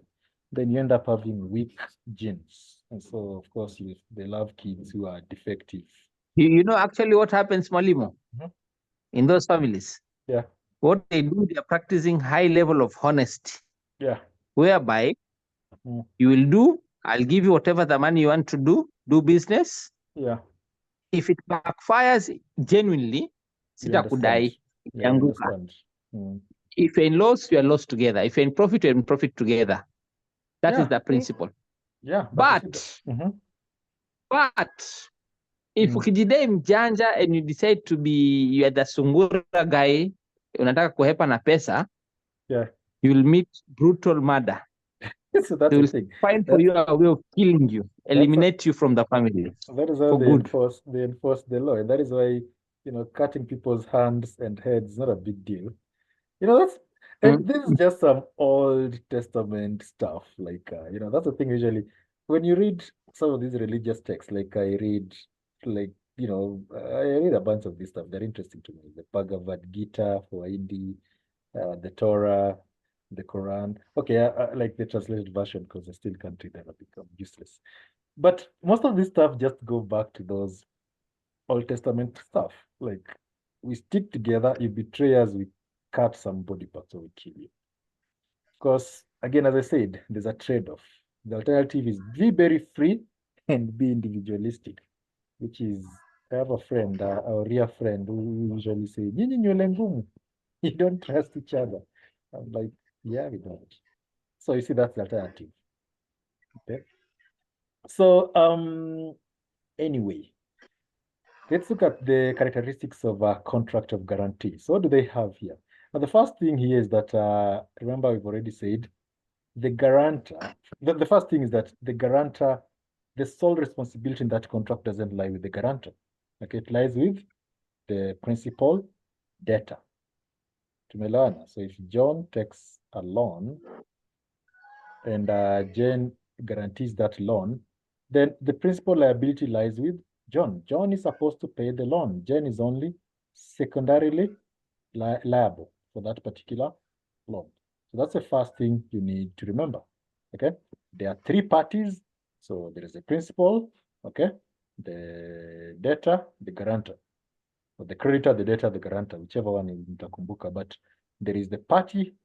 then you end up having weak genes. And so, of course, they love kids who are defective. You know, actually what happens, Malimo, in those families? Yeah. What they do, they are practicing high level of honesty. Yeah. Whereby you will do, I'll give you whatever the money you want to do business. Yeah. If it backfires genuinely, sitakudai. You understand. If you're in loss, you are lost together. If you're in profit, you're in profit together. That is the principle. Yeah. But if ukijidai mjanja and you decide to be, you are the sungura guy, unataka kuhepa na pesa, yeah, you will meet brutal murder. So that's they will the thing. Find for you a way of killing you, eliminate you from the family. That is how they enforce the law. And that is why, cutting people's hands and heads is not a big deal. And this is just some Old Testament stuff. Like, that's the thing usually. When you read some of these religious texts, like I read a bunch of this stuff. They're interesting to me. The Bhagavad Gita for Hindi, the Torah, the Quran. Okay, I like the translated version because I still can't read them. I become useless. But most of this stuff just go back to those Old Testament stuff. Like, we stick together, you betray us, we cut some body parts or we kill you. Because, again, as I said, there's a trade-off. The alternative is be very free and be individualistic, which is, I have a friend, a real friend, who usually say, you don't trust each other. I'm like, yeah, we don't. So you see, that's the alternative. Okay. So, anyway, let's look at the characteristics of a contract of guarantee. So what do they have here? Now, the first thing here is that, remember, we've already said, the guarantor, the first thing is that the guarantor, the sole responsibility in that contract doesn't lie with the guarantor. Okay, it lies with the principal debtor. Tumelana. So if John takes a loan and Jane guarantees that loan, then the principal liability lies with John. John is supposed to pay the loan. Jane is only secondarily liable for that particular loan. So that's the first thing you need to remember. Okay, there are three parties. So there is the principal, okay, the debtor, the guarantor, or the creditor, the debtor, the guarantor, whichever one is mtakumbuka. But there is the party,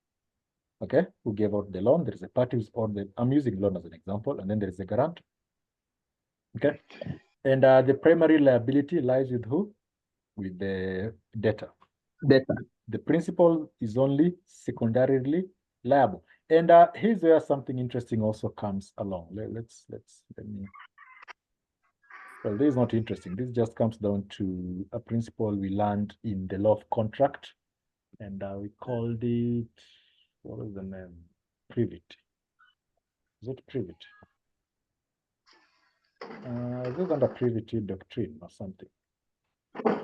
okay, who gave out the loan. There is a party who's on the, I'm using loan as an example, and then there is the guarantor. Okay, and the primary liability lies with who? With the debtor. The principal is only secondarily liable. And here's where something interesting also comes along. Let me. Well, this is not interesting. This just comes down to a principle we learned in the law of contract, and we called it, what was the name? Privity. Is it privity? Is it under privity doctrine or something?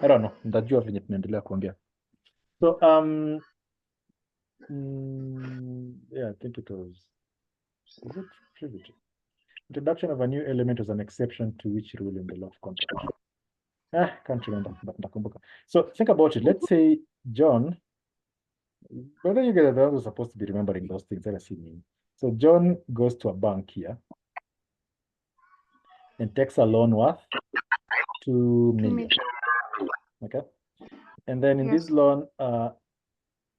I don't know. Ndajua venye tunaendelea kuongea. So yeah, I think it was, is it privity? Introduction of a new element was an exception to which rule in the law of contract? Can't remember, but nakumbuka. So think about it. Let's say John, whether you guys are supposed to be remembering those things, let us see me. So John goes to a bank here and takes a loan worth 2 million. Okay. And then in this loan,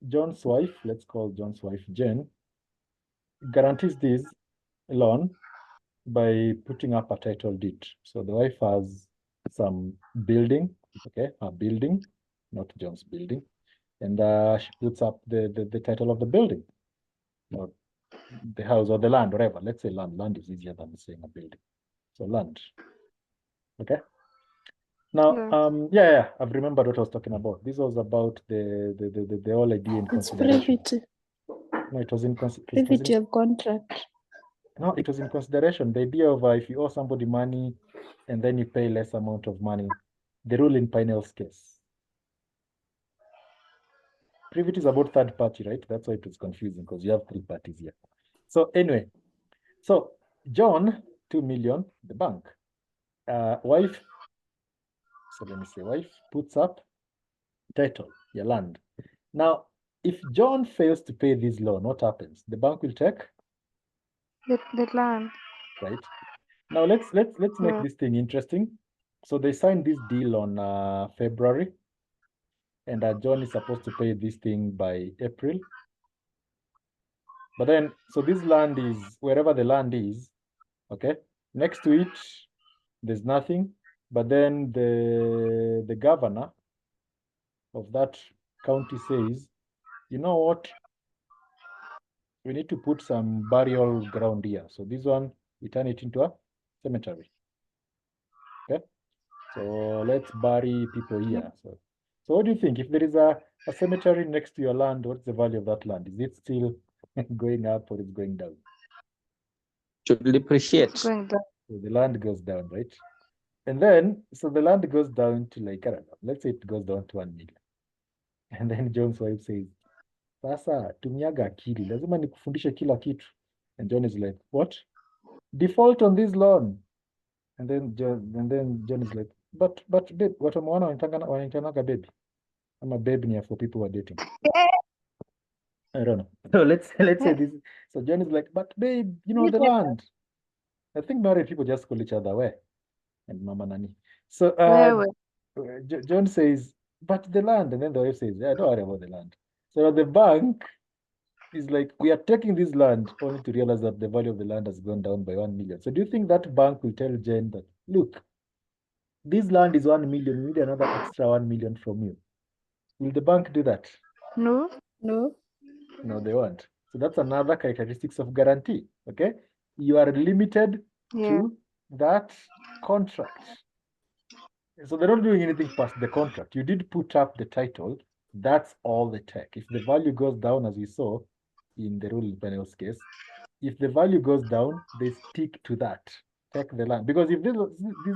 John's wife, let's call John's wife Jen, guarantees this loan by putting up a title deed. So the wife has some building, okay, a building, not John's building, and she puts up the title of the building, or the house or the land, whatever. Let's say land. Land is easier than saying a building. So land. Okay. Now, yeah, I've remembered what I was talking about. This was about the whole idea in consideration. It's privity. No, it was in privity of contract. No, it was in consideration. The idea of if you owe somebody money and then you pay less amount of money, the rule in Pinel's case. Privity is about third party, right? That's why it was confusing, because you have three parties here. So anyway, so John, 2 million, the bank. Wife, so let me say, wife puts up title, your land. Now, if John fails to pay this loan, what happens? The bank will take, The land. right? Now let's make Yeah. this thing interesting. So they signed this deal on February, and John is supposed to pay this thing by April. But then, so this land is wherever the land is, okay? Next to it, there's nothing. But then the governor of that county says, you know what? We need to put some burial ground here. So this one, we turn it into a cemetery. Okay? So let's bury people here. So what do you think? If there is a cemetery next to your land, what's the value of that land? Is it still going up or it's going down? Should depreciate. It's going down. So the land goes down, right? And then, so the land goes down to like, I don't know, let's say it goes down to 1 million. And then John's wife says, sasa tumiaga akili, lazima nikufundishe kila kitu. And John is like, what? Default on this loan. And then John is like, but babe, watu wameona wanaitanaga baby. Ama babe ni for people who are dating. I don't know. So let's say this. So John is like, but babe, you know the land. I think married people just call each other where and mama nani. So John says, but the land, and then the wife says, yeah, don't worry about the land. So the bank is like, we are taking this land only to realize that the value of the land has gone down by 1 million. So do you think that bank will tell Jen that, look, this land is 1 million, we need another extra 1 million from you? Will the bank do that? No. No. No, they won't. So that's another characteristics of guarantee. Okay, you are limited to that contract. So they're not doing anything past the contract. You did put up the title. That's all they take. If the value goes down, as we saw in the ruling panel's case, if the value goes down, they stick to that. Take the land. Because if this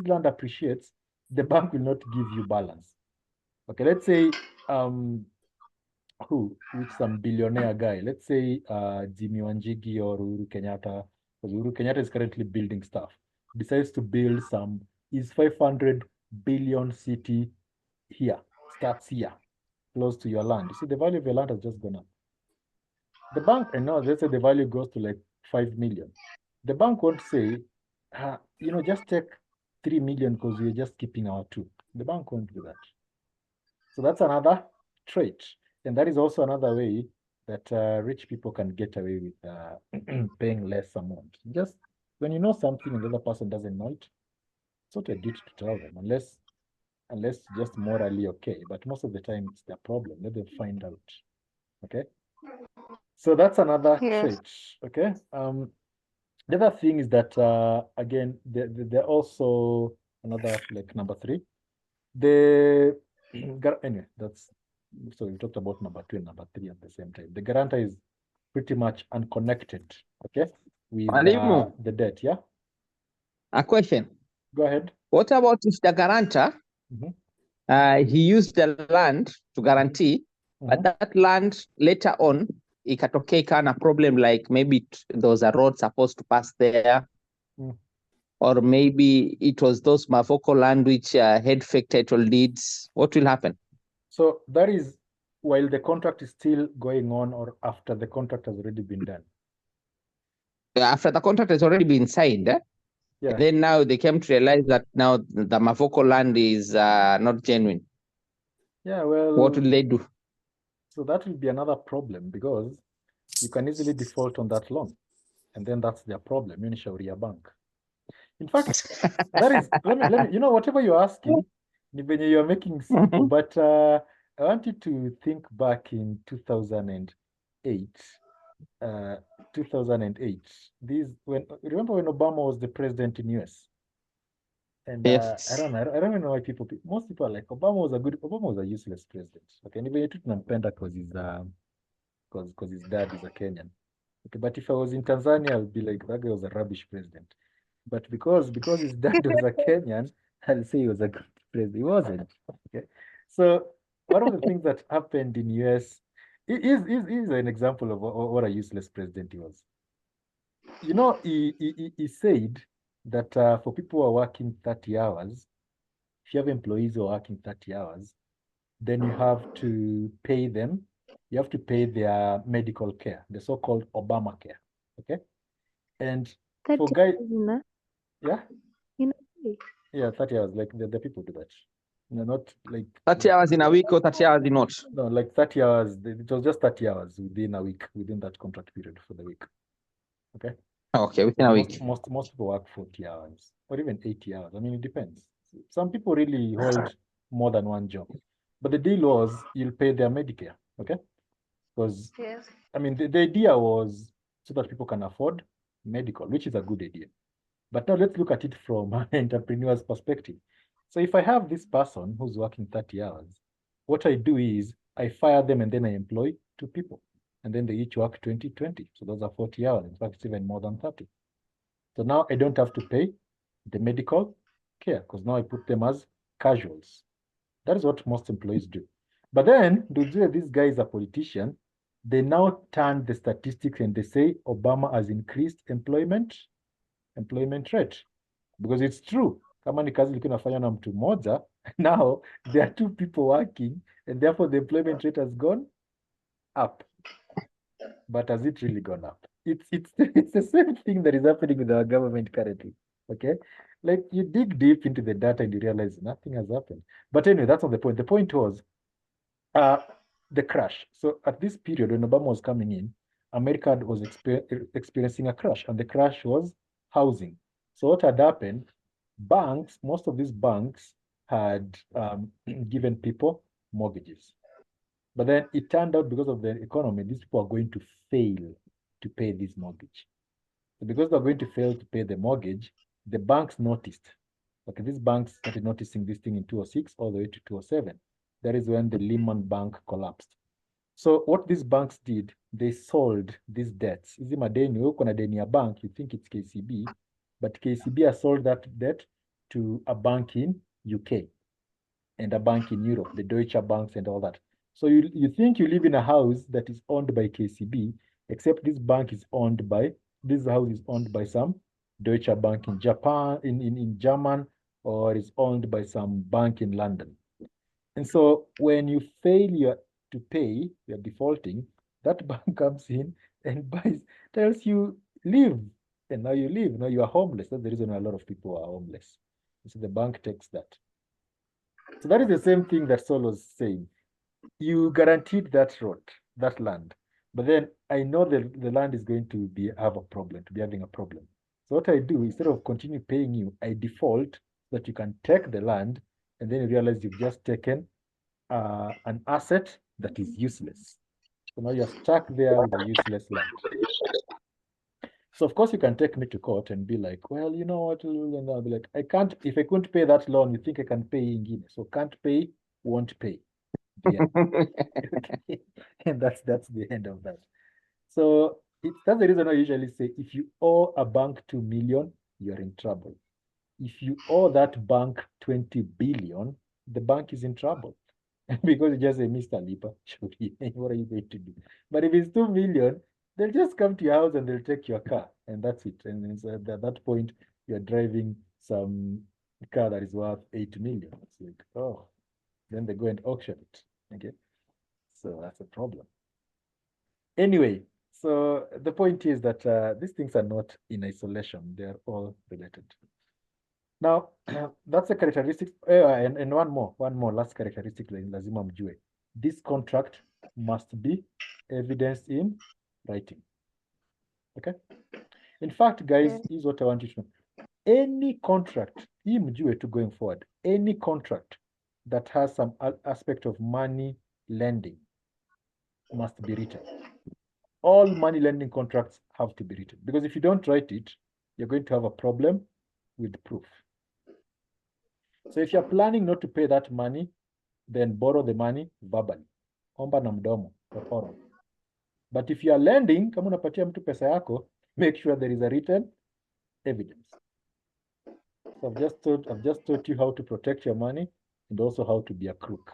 land appreciates, the bank will not give you balance. Okay, let's say which some billionaire guy, let's say Jimmy Wanjigi or Uhuru Kenyatta, because Uhuru Kenyatta is currently building stuff, decides to build his 500 billion city here, starts here, close to your land. You see, the value of your land has just gone up. The bank, and now let's say the value goes to like 5 million. The bank won't say, just take 3 million because we're just keeping our 2. The bank won't do that. So that's another trait. And that is also another way that rich people can get away with paying less amount. Just when you know something and the other person doesn't know it, it's not a duty to tell them, unless just morally okay. But most of the time it's their problem. Let them find out. Okay. So that's another trait. Okay. The other thing is that again, they're also another like number 3. Anyway, so we talked about number 2 and number 3 at the same time. The guarantor is pretty much unconnected, okay, with the debt. Yeah. A question. Go ahead. What about if the guarantor he used the land to guarantee, but that land later on ikatokea ikawa problem, like maybe there was a road supposed to pass there, or maybe it was those Mavoko land which had fake title deeds? What will happen? So that is while the contract is still going on, or after the contract has already been done? After the contract has already been signed, yeah. Then now they came to realize that now the Mavoko land is not genuine. Yeah, well, what will they do? So that will be another problem, because you can easily default on that loan, and then that's their problem. You need bank. In fact, that is, let me, whatever you're asking, you're making simple, but I want you to think back in 2008. 2008. Remember when Obama was the president in US? And yes. I don't even know why most people are like, Obama was a useless president. Okay, and even you nampenda because his dad is a Kenyan. Okay, but if I was in Tanzania, I would be like, that guy was a rubbish president. But because his dad was a Kenyan, I'll say he was a good president. He wasn't. Okay. So one of the things that happened in US is an example of what a useless president he was. He said that for people who are working 30 hours, if you have employees who are working 30 hours, then you have to pay them you have to pay their medical care, the so-called Obamacare. Okay. And for 30 guys, hours in a yeah, week. yeah, 30 hours, like the people do that. No, not like 30 hours in a week or 30 hours in what? no, like 30 hours. It was just 30 hours within a week, within that contract period for the week. Okay. Okay, within a week. Most people work 40 hours or even 80 hours. I mean, it depends. Some people really hold more than one job. But the deal was you'll pay their Medicare, okay? Because, Yes. I mean, the idea was so that people can afford medical, which is a good idea. But now let's look at it from an entrepreneur's perspective. So if I have this person who's working 30 hours, what I do is I fire them and then I employ 2 people. And then they each work 20. So those are 40 hours. In fact, it's even more than 30. So now I don't have to pay the medical care because now I put them as casuals. That is what most employees do. But then, this guy is a politician. They now turn the statistics and they say Obama has increased employment rate. Because it's true. Kama ni kazi ilikuwa inafanywa na mtu mmoja, now there are 2 people working and therefore the employment rate has gone up. But has it really gone up? It's the same thing that is happening with our government currently. Okay, like you dig deep into the data and you realize nothing has happened. But anyway, that's not the point. The point was the crash. So at this period when Obama was coming in, America was experiencing a crash, and the crash was housing. So what had happened? Banks, most of these banks had given people mortgages. But then it turned out because of the economy, these people are going to fail to pay this mortgage. So because they're going to fail to pay the mortgage, the banks noticed. Okay, these banks started noticing this thing in 2006 all the way to 2007. That is when the Lehman Bank collapsed. So what these banks did, they sold these debts. Hizi madeni, uko na deni ya bank, you think it's KCB, but KCB has sold that debt to a bank in UK and a bank in Europe, the Deutsche Banks and all that. So you think you live in a house that is owned by KCB, except this house is owned by some Deutsche Bank in Japan, in German, or is owned by some bank in London. And so when you fail to pay, you're defaulting, that bank comes in and tells you, leave. And now you leave. Now you are homeless. That's the reason why a lot of people are homeless. So the bank takes that. So that is the same thing that Saul was saying. You guaranteed that road, that land. But then I know that the land is going to be having a problem. So what I do, instead of continue paying you, I default so that you can take the land, and then you realize you've just taken an asset that is useless. So now you're stuck there with a useless land. So of course you can take me to court and be like, well, you know what? And I'll be like, if I couldn't pay that loan, you think I can pay ingine? So can't pay, won't pay. Yeah. Okay. And that's the end of that. So that's the reason I usually say, if you owe a bank 2 million, you're in trouble. If you owe that bank 20 billion, the bank is in trouble. Because you just say, Mr. Lipa, what are you going to do? But if it's 2 million, they'll just come to your house and they'll take your car, and that's it. And so at that point, you're driving some car that is worth 8 million. It's like, oh, then they go and auction it. Okay, so that's a problem. Anyway, so the point is that these things are not in isolation; they are all related. Now, that's a characteristic, and one more last characteristic lazima mjue. This contract must be evidenced in writing. Okay? In fact, guys, here's what I want you to know. Any contract, hii mjue to going forward, any contract that has some aspect of money lending must be written. All money lending contracts have to be written, because if you don't write it, you're going to have a problem with proof. So if you're planning not to pay that money, then borrow the money verbally. Omba na mdomo or oral. But if you are lending, kama unapatia mtu pesa yako, make sure there is a written evidence. So I've just taught you how to protect your money and also how to be a crook.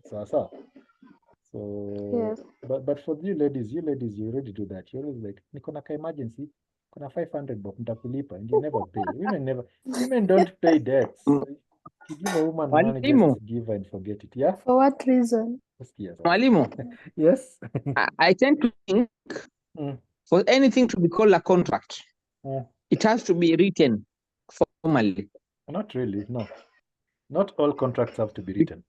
So Yes. but for you ladies, you already do that. You're always like, niko na ka emergency, kuna 500 bob nitakulipa, and you never pay. Women don't pay debts. You give a woman money, just give her and forget it. Yeah. For what reason? Mwalimu, Yes. I tend to think for anything to be called a contract, it has to be written formally. Not really, no. Not all contracts have to be written.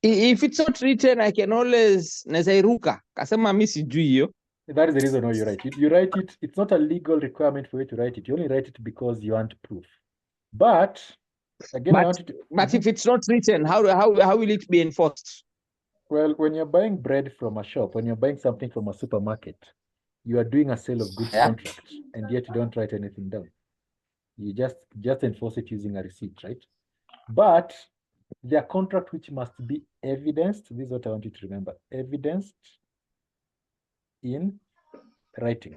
If it's not written, I can always nezairuka. Kasema mi sijui hiyo. That is the reason why you write it. You write it, it's not a legal requirement for you to write it. You only write it because you want proof. But again, I want you to, But if it's not written, how will it be enforced? well, when you're buying bread from a shop, when you're buying something from a supermarket, you are doing a sale of goods contract, and yet you don't write anything down. You just enforce it using a receipt, right? But there are contracts which must be evidenced. This is what I want you to remember. Evidenced in writing.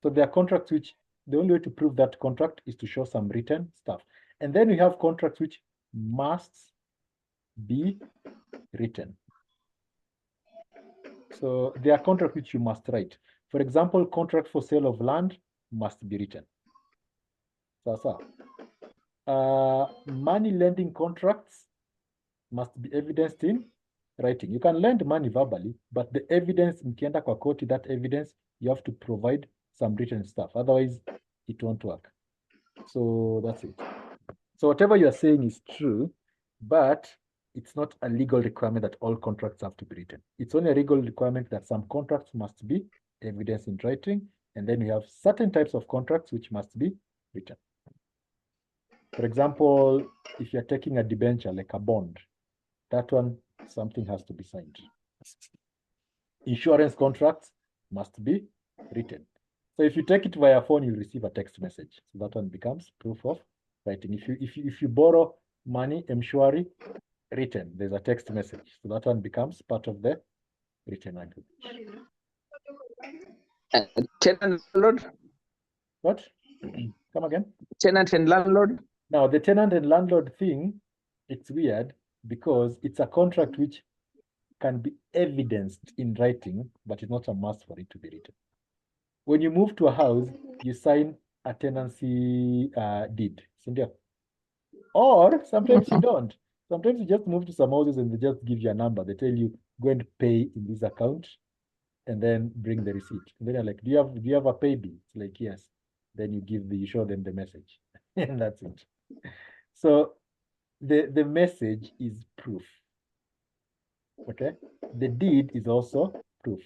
So there are contracts which the only way to prove that contract is to show some written stuff. And then we have contracts which must be written. So there are contracts which you must write. For example, contract for sale of land must be written. Money lending contracts must be evidenced in writing. You can lend money verbally, but the evidence, mkienda kwa koti, that evidence, you have to provide some written stuff. Otherwise, it won't work. So that's it. So whatever you're saying is true, but it's not a legal requirement that all contracts have to be written. It's only a legal requirement that some contracts must be evidenced in writing, and then we have certain types of contracts which must be written. For example, if you're taking a debenture, like a bond, that one, something has to be signed. Insurance contracts must be written. So if you take it via phone, you receive a text message. So that one becomes proof of writing. If you borrow money, mshwari, written, there's a text message. So that one becomes part of the written language. Tenant landlord? What? Come again? Tenant and landlord? Now, the tenant and landlord thing, it's weird because it's a contract which can be evidenced in writing, but it's not a must for it to be written. When you move to a house, you sign a tenancy deed, or sometimes you don't. Sometimes you just move to some houses and they just give you a number. They tell you, go and pay in this account and then bring the receipt. And then you're like, do you have a pay bill? It's like, yes. Then you show them the message and that's it. So the message is proof. Okay. The deed is also proof.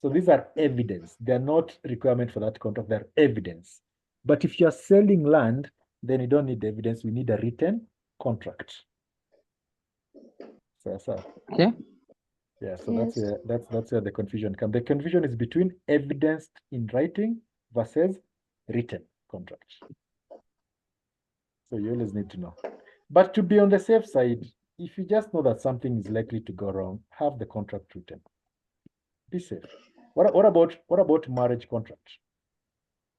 So these are evidence. They're not requirement for that contract. They're evidence. But if you're selling land, then you don't need evidence. We need a written contract. So okay. Yeah, so that's where the confusion comes. The confusion is between evidenced in writing versus written contract. So you always need to know. But to be on the safe side, if you just know that something is likely to go wrong, have the contract written. Be safe. What about marriage contract?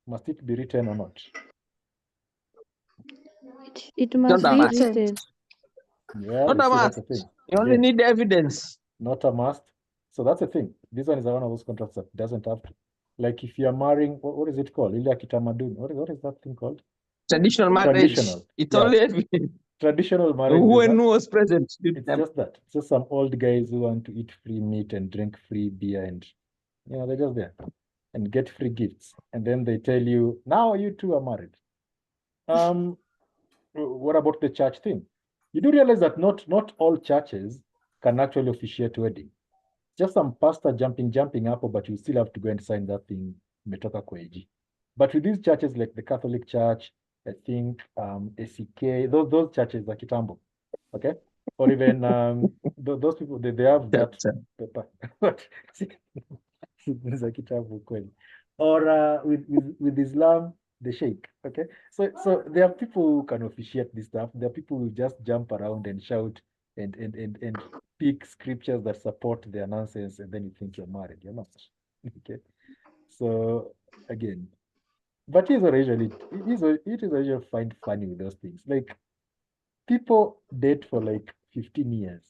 Must it be written or not? It must be must. written. Yeah, Not a that's the must. thing. You only need evidence. Not a must. So that's the thing. This one is one of those contracts that doesn't have to. Like if you're marrying, what is it called? What is that thing called? Traditional marriage. Traditional. It's only evidence. Traditional marriage. Who was present? It's just that. It's just some old guys who want to eat free meat and drink free beer and they're just there and get free gifts. And then they tell you, now you two are married. What about the church thing? You do realize that not all churches can actually officiate wedding. Just some pastor jumping up, but you still have to go and sign that thing, umetoka kweji. But with these churches like the Catholic Church, I think ACK, those churches are kitambo, okay? Or even those people, they have that paper. Or with Islam, the Sheikh, okay? So there are people who can officiate this stuff. There are people who just jump around and shout and pick scriptures that support their nonsense, and then you think you're married. You're not. Okay. So again, but it is usually find funny with those things. Like people date for like 15 years.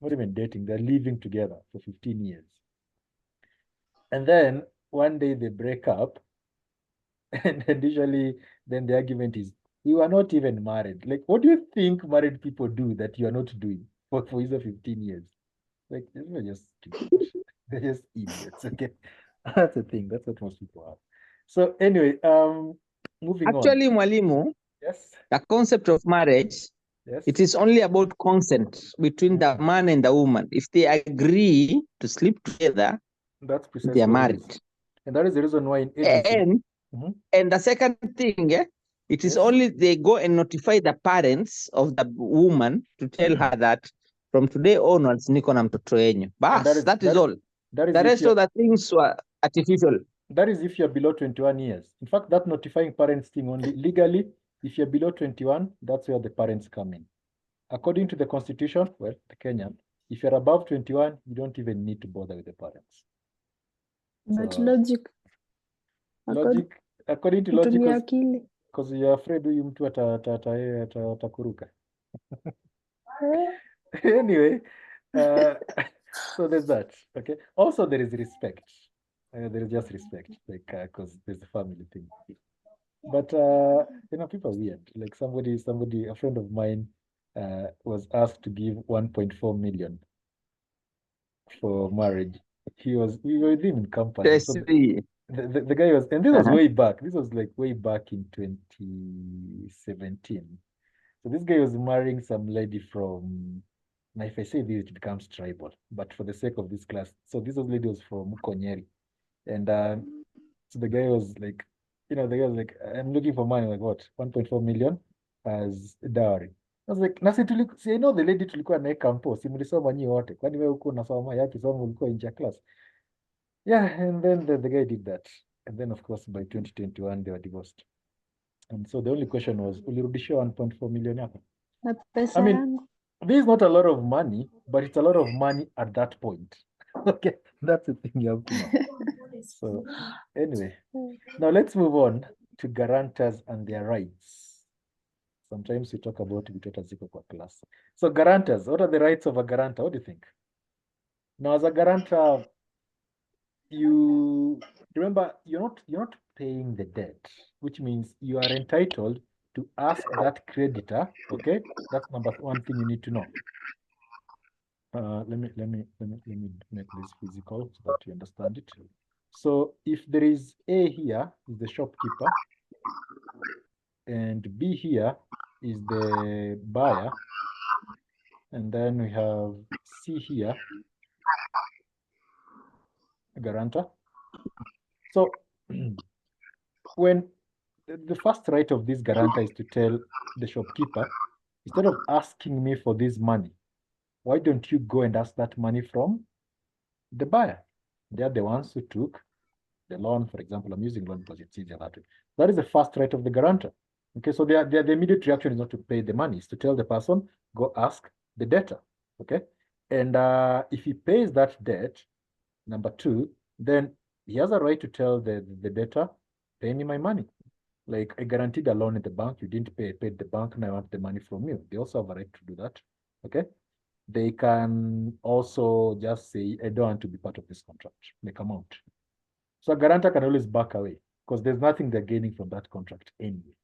Not even dating, they're living together for 15 years. And then one day they break up, and usually then the argument is, you are not even married. Like, what do you think married people do that you are not doing? for either 15 years. Like, they're just stupid. They're just idiots. Okay. That's the thing. That's what most people are. So anyway, moving on. Actually, Mwalimu, Yes. the concept of marriage, Yes. it is only about consent between the man and the woman. If they agree to sleep together, That's precisely they are what it married. is. And that is the reason why in everything. And the second thing, it is only they go and notify the parents of the woman to tell her that from today onwards, niko na mtoto wenyu. Bas, that is all. That is The if rest you're, of the things were artificial. that is if you're below 21 years. In fact, that notifying parents thing only legally, if you're below 21, that's where the parents come in. According to the constitution, well, the Kenyan, if you're above 21, you don't even need to bother with the parents. But So, logic. according to logic, Kutumia akili. because you're afraid huyu mtu atakuruka. Anyway, so there's that. Okay. Also, there is respect. There is just respect, like, because there's a family thing. But you know, people are weird. Like somebody, a friend of mine, was asked to give 1.4 million for marriage. We were with him in company. So the guy was, and this was way back. This was like way back in 2017. So this guy was marrying some lady from, now if I say this, it becomes tribal, but for the sake of this class, so this lady was from Konyeri. And so the guy was like, you know, the guy was like, I'm looking for money, like what, 1.4 million as dowry. I was like, nasi I know the lady tulikuwa naye kampo, si mlisoma nyi wote, kwani wewe huko unasoma yake somo ulikuwa nje ya class. Yeah, and then the guy did that. And then of course by 2021 they were divorced. And so the only question was, ulirudishia 1.4 million yako? Na pesa I mean, yangu. this is not a lot of money, but it's a lot of money at that point. Okay, that's the thing you have to know. So anyway, now let's move on to guarantors and their rights. Sometimes we talk about vitota ziko kwa class. So guarantors, what are the rights of a guarantor? What do you think? Now, as a guarantor, you remember you're not paying the debt, which means you are entitled to ask that creditor. Okay, that's number one thing you need to know. Let me make this physical so that you understand it. So if there is A here is the shopkeeper, and B here is the buyer, and then we have C here, a guarantor. So when the first right of this guarantor is to tell the shopkeeper, instead of asking me for this money, why don't you go and ask that money from the buyer? They're the ones who took the loan. For example, I'm using loan because it's easier that way. That is the first right of the guarantor. Okay, so the immediate reaction is not to pay the money, it's to tell the person, go ask the debtor. Okay, and if he pays that debt, number two, then he has a right to tell the debtor, pay me my money. Like, I guaranteed a loan at the bank, you didn't pay, I paid the bank, and I want the money from you. They also have a right to do that. Okay, they can also just say, I don't want to be part of this contract, they come out. So a guarantor can always back away because there's nothing they're gaining from that contract anyway.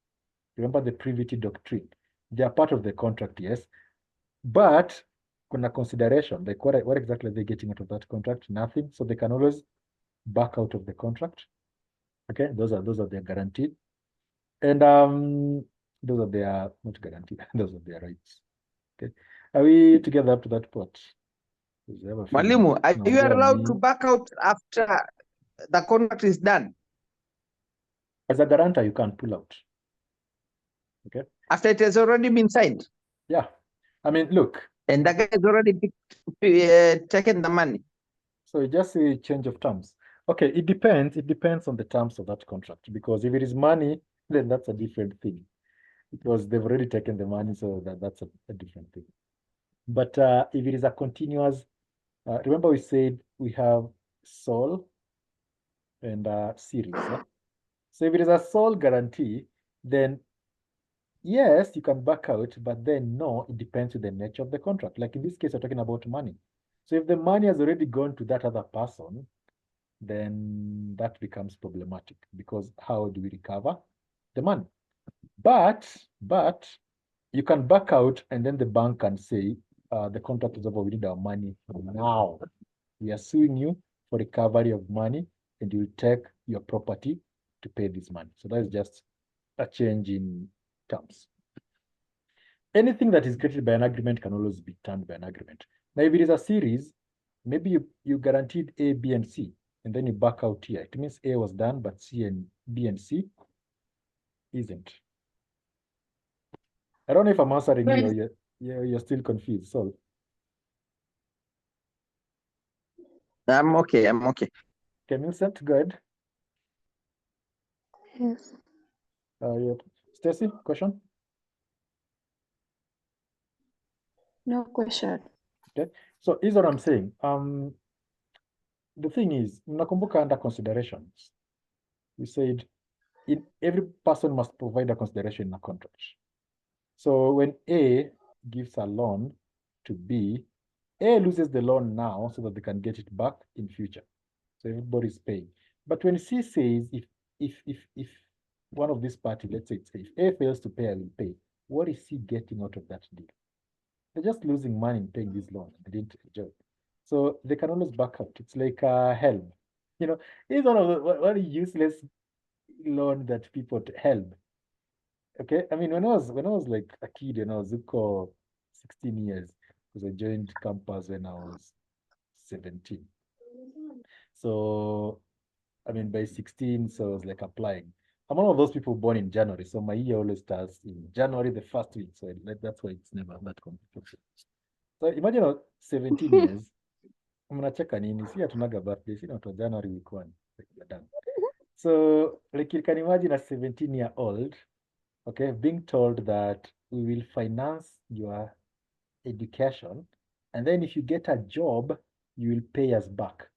Remember the privity doctrine. They are part of the contract, yes, but kuna consideration, like what exactly are they getting out of that contract? Nothing. So they can always back out of the contract. Okay, those are their guaranteed. And those are their not guaranteed, those are their rights. Okay. Are we together up to that part? Mwalimu, are you allowed to back out after the contract is done? As a guarantor, you can't pull out. Okay. After it has already been signed? Yeah. I mean, look. And the guy has already taken the money. So you just say change of terms. Okay, it depends. It depends on the terms of that contract. Because if it is money, then that's a different thing. Because they've already taken the money, so that's a different thing. But if it is a continuous, remember we said we have sole and series. Yeah? So if it is a sole guarantee, then yes, you can back out, but then no, it depends on the nature of the contract. Like in this case, we're talking about money. So if the money has already gone to that other person, then that becomes problematic because how do we recover the money? But you can back out and then the bank can say, the contract is over, we need our money now. We are suing you for recovery of money, and you'll take your property to pay this money. So that is just a change in terms. Anything that is created by an agreement can always be turned by an agreement. Now, if it is a series, maybe you guaranteed A, B, and C, and then you back out here. It means A was done, but C and B and C isn't. I don't know if I'm answering you or you're still confused. So I'm okay. I'm okay. can you send good? Yes. Yeah. Stacy, question? No question. Okay. So here's what I'm saying. The thing is, mnakumbuka under considerations, we said every person must provide a consideration in a contract. So when A gives a loan to B, A loses the loan now so that they can get it back in future. So everybody's paying. But when C says if one of these parties, let's say if A fails to pay, I will pay, what is C getting out of that deal? They're just losing money in paying this loan. They didn't enjoy. So they can always back out. It's like help. You know, it's one of the one useless loan that people help. Okay, I mean, when I was like a kid, and I was 16 years, because I joined campus when I was 17. So, I mean, by 16, so I was like applying. I'm one of those people born in January, so my year always starts in January, the first week. So that's why it's never that complicated. So imagine 17 years, mnacheka nini? Si hatunaga birthday, si not January week 1. Like we're done. So, like you can imagine a 17-year-old, okay, being told that we will finance your education, and then if you get a job, you will pay us back.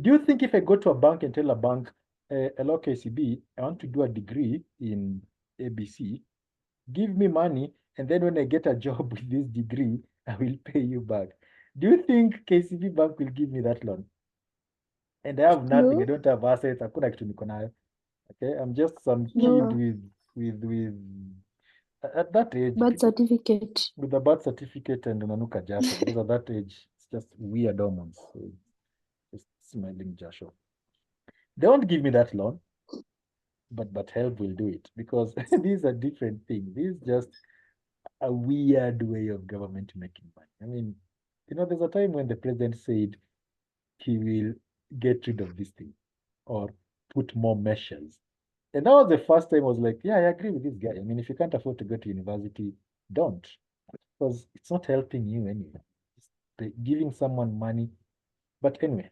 Do you think if I go to a bank and tell a bank, hello KCB, I want to do a degree in ABC, give me money, and then when I get a job with this degree, I will pay you back? Do you think KCB bank will give me that loan? And I have nothing. No. I don't have assets. Hakuna kitu niko nayo. Okay, I'm just some kid No. with at that age, Birth certificate. with a birth certificate and unanuka jasho, because at that age it's just weird hormones. So just smelling jasho. They won't give me that loan, but help will do it, because these are different things. This is just a weird way of government making money. I mean, there's a time when the president said he will get rid of this thing or put more measures. And that was the first time I was like, yeah, I agree with this guy. I mean, if you can't afford to go to university, don't, because it's not helping you anyway. It's giving someone money. But anyway,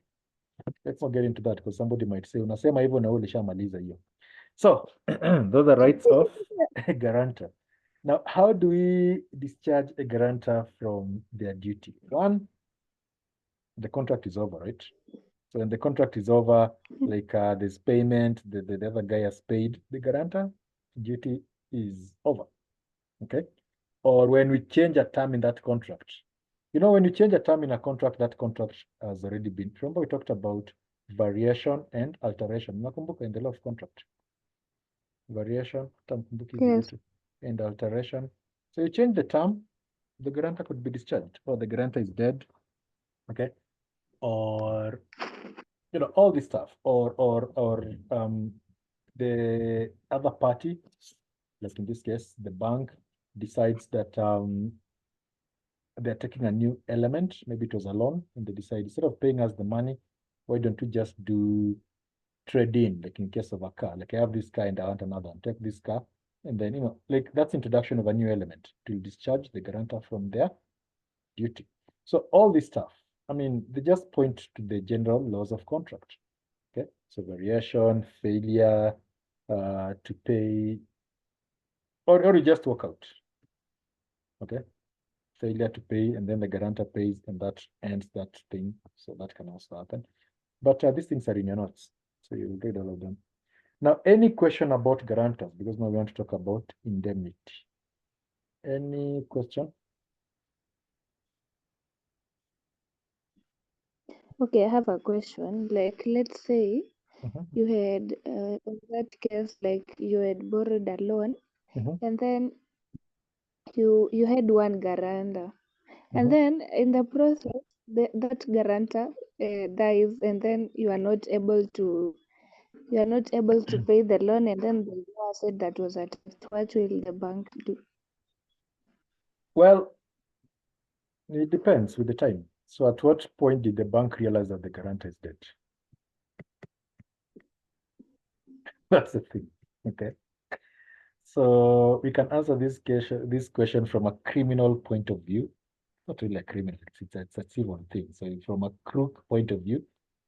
let's not get into that, because somebody might say, unasema hivyo na wewe ulishamaliza hiyo. So, those are rights of a guarantor. Now, how do we discharge a guarantor from their duty? One, the contract is over, right? So when the contract is over, like there's payment, the other guy has paid, the guarantor duty is over, okay? Or when we change a term in that contract. When you change a term in a contract, that contract has already been, remember we talked about variation and alteration. Nakumbuka in the law of contract. Variation, Yes. and alteration. So you change the term, the guarantor could be discharged, or the guarantor is dead, okay? Or all this stuff, or the other party, like in this case, the bank decides that they're taking a new element, maybe it was a loan, and they decide instead of paying us the money, why don't we just do trade-in, like in case of a car, like I have this car and I want another one, take this car, and then, like that's introduction of a new element to discharge the guarantor from their duty. So all this stuff, I mean, they just point to the general laws of contract. Okay, so variation, failure to pay, or you just walk out. Okay, failure to pay, and then the guarantor pays, and that ends that thing. So that can also happen. But these things are in your notes, so you'll read all of them. Now, any question about guarantors? Because now we want to talk about indemnity. Any question? Okay, I have a question. Like, let's say Mhm. you had, in that case, like you had borrowed a loan, Mhm. and then you had one guarantor, And then in the process, that guarantor dies, and then you are not able to pay the loan, and then the asset that was attached. What will the bank do? Well, it depends with the time. So at what point did the bank realize that the guarantor is dead? That's the thing. Okay. So we can answer this question from a criminal point of view. Not really a criminal, it's a civil thing. So from a crook point of view,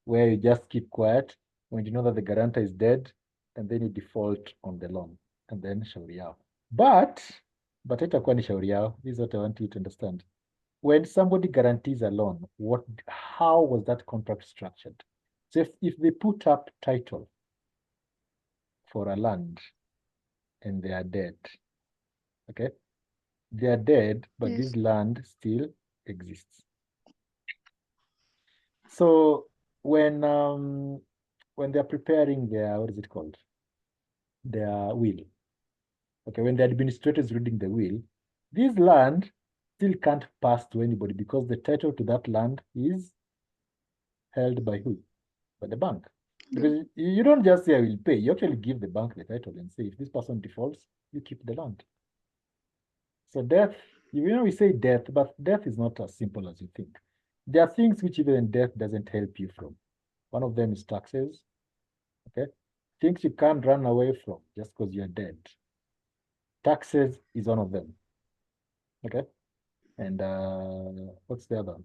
where you just keep quiet when you know that the guarantor is dead, and then you default on the loan, and then shauri yao. But itakuwa ni shauri yao. This is what I want you to understand. When somebody guarantees a loan, how was that contract structured? So if they put up title for a land and they are dead, okay? They are dead, but Yes. this land still exists. So when they're preparing their, what is it called? Their will. Okay, when the administrator is reading the will, this land still can't pass to anybody because the title to that land is held by who? By the bank. Because you don't just say I will pay, you actually give the bank the title and say if this person defaults, you keep the land. So death, we say death, but death is not as simple as you think. There are things which even death doesn't help you from. One of them is taxes, okay? Things you can't run away from just because you're dead. Taxes is one of them, okay? And what's the other one?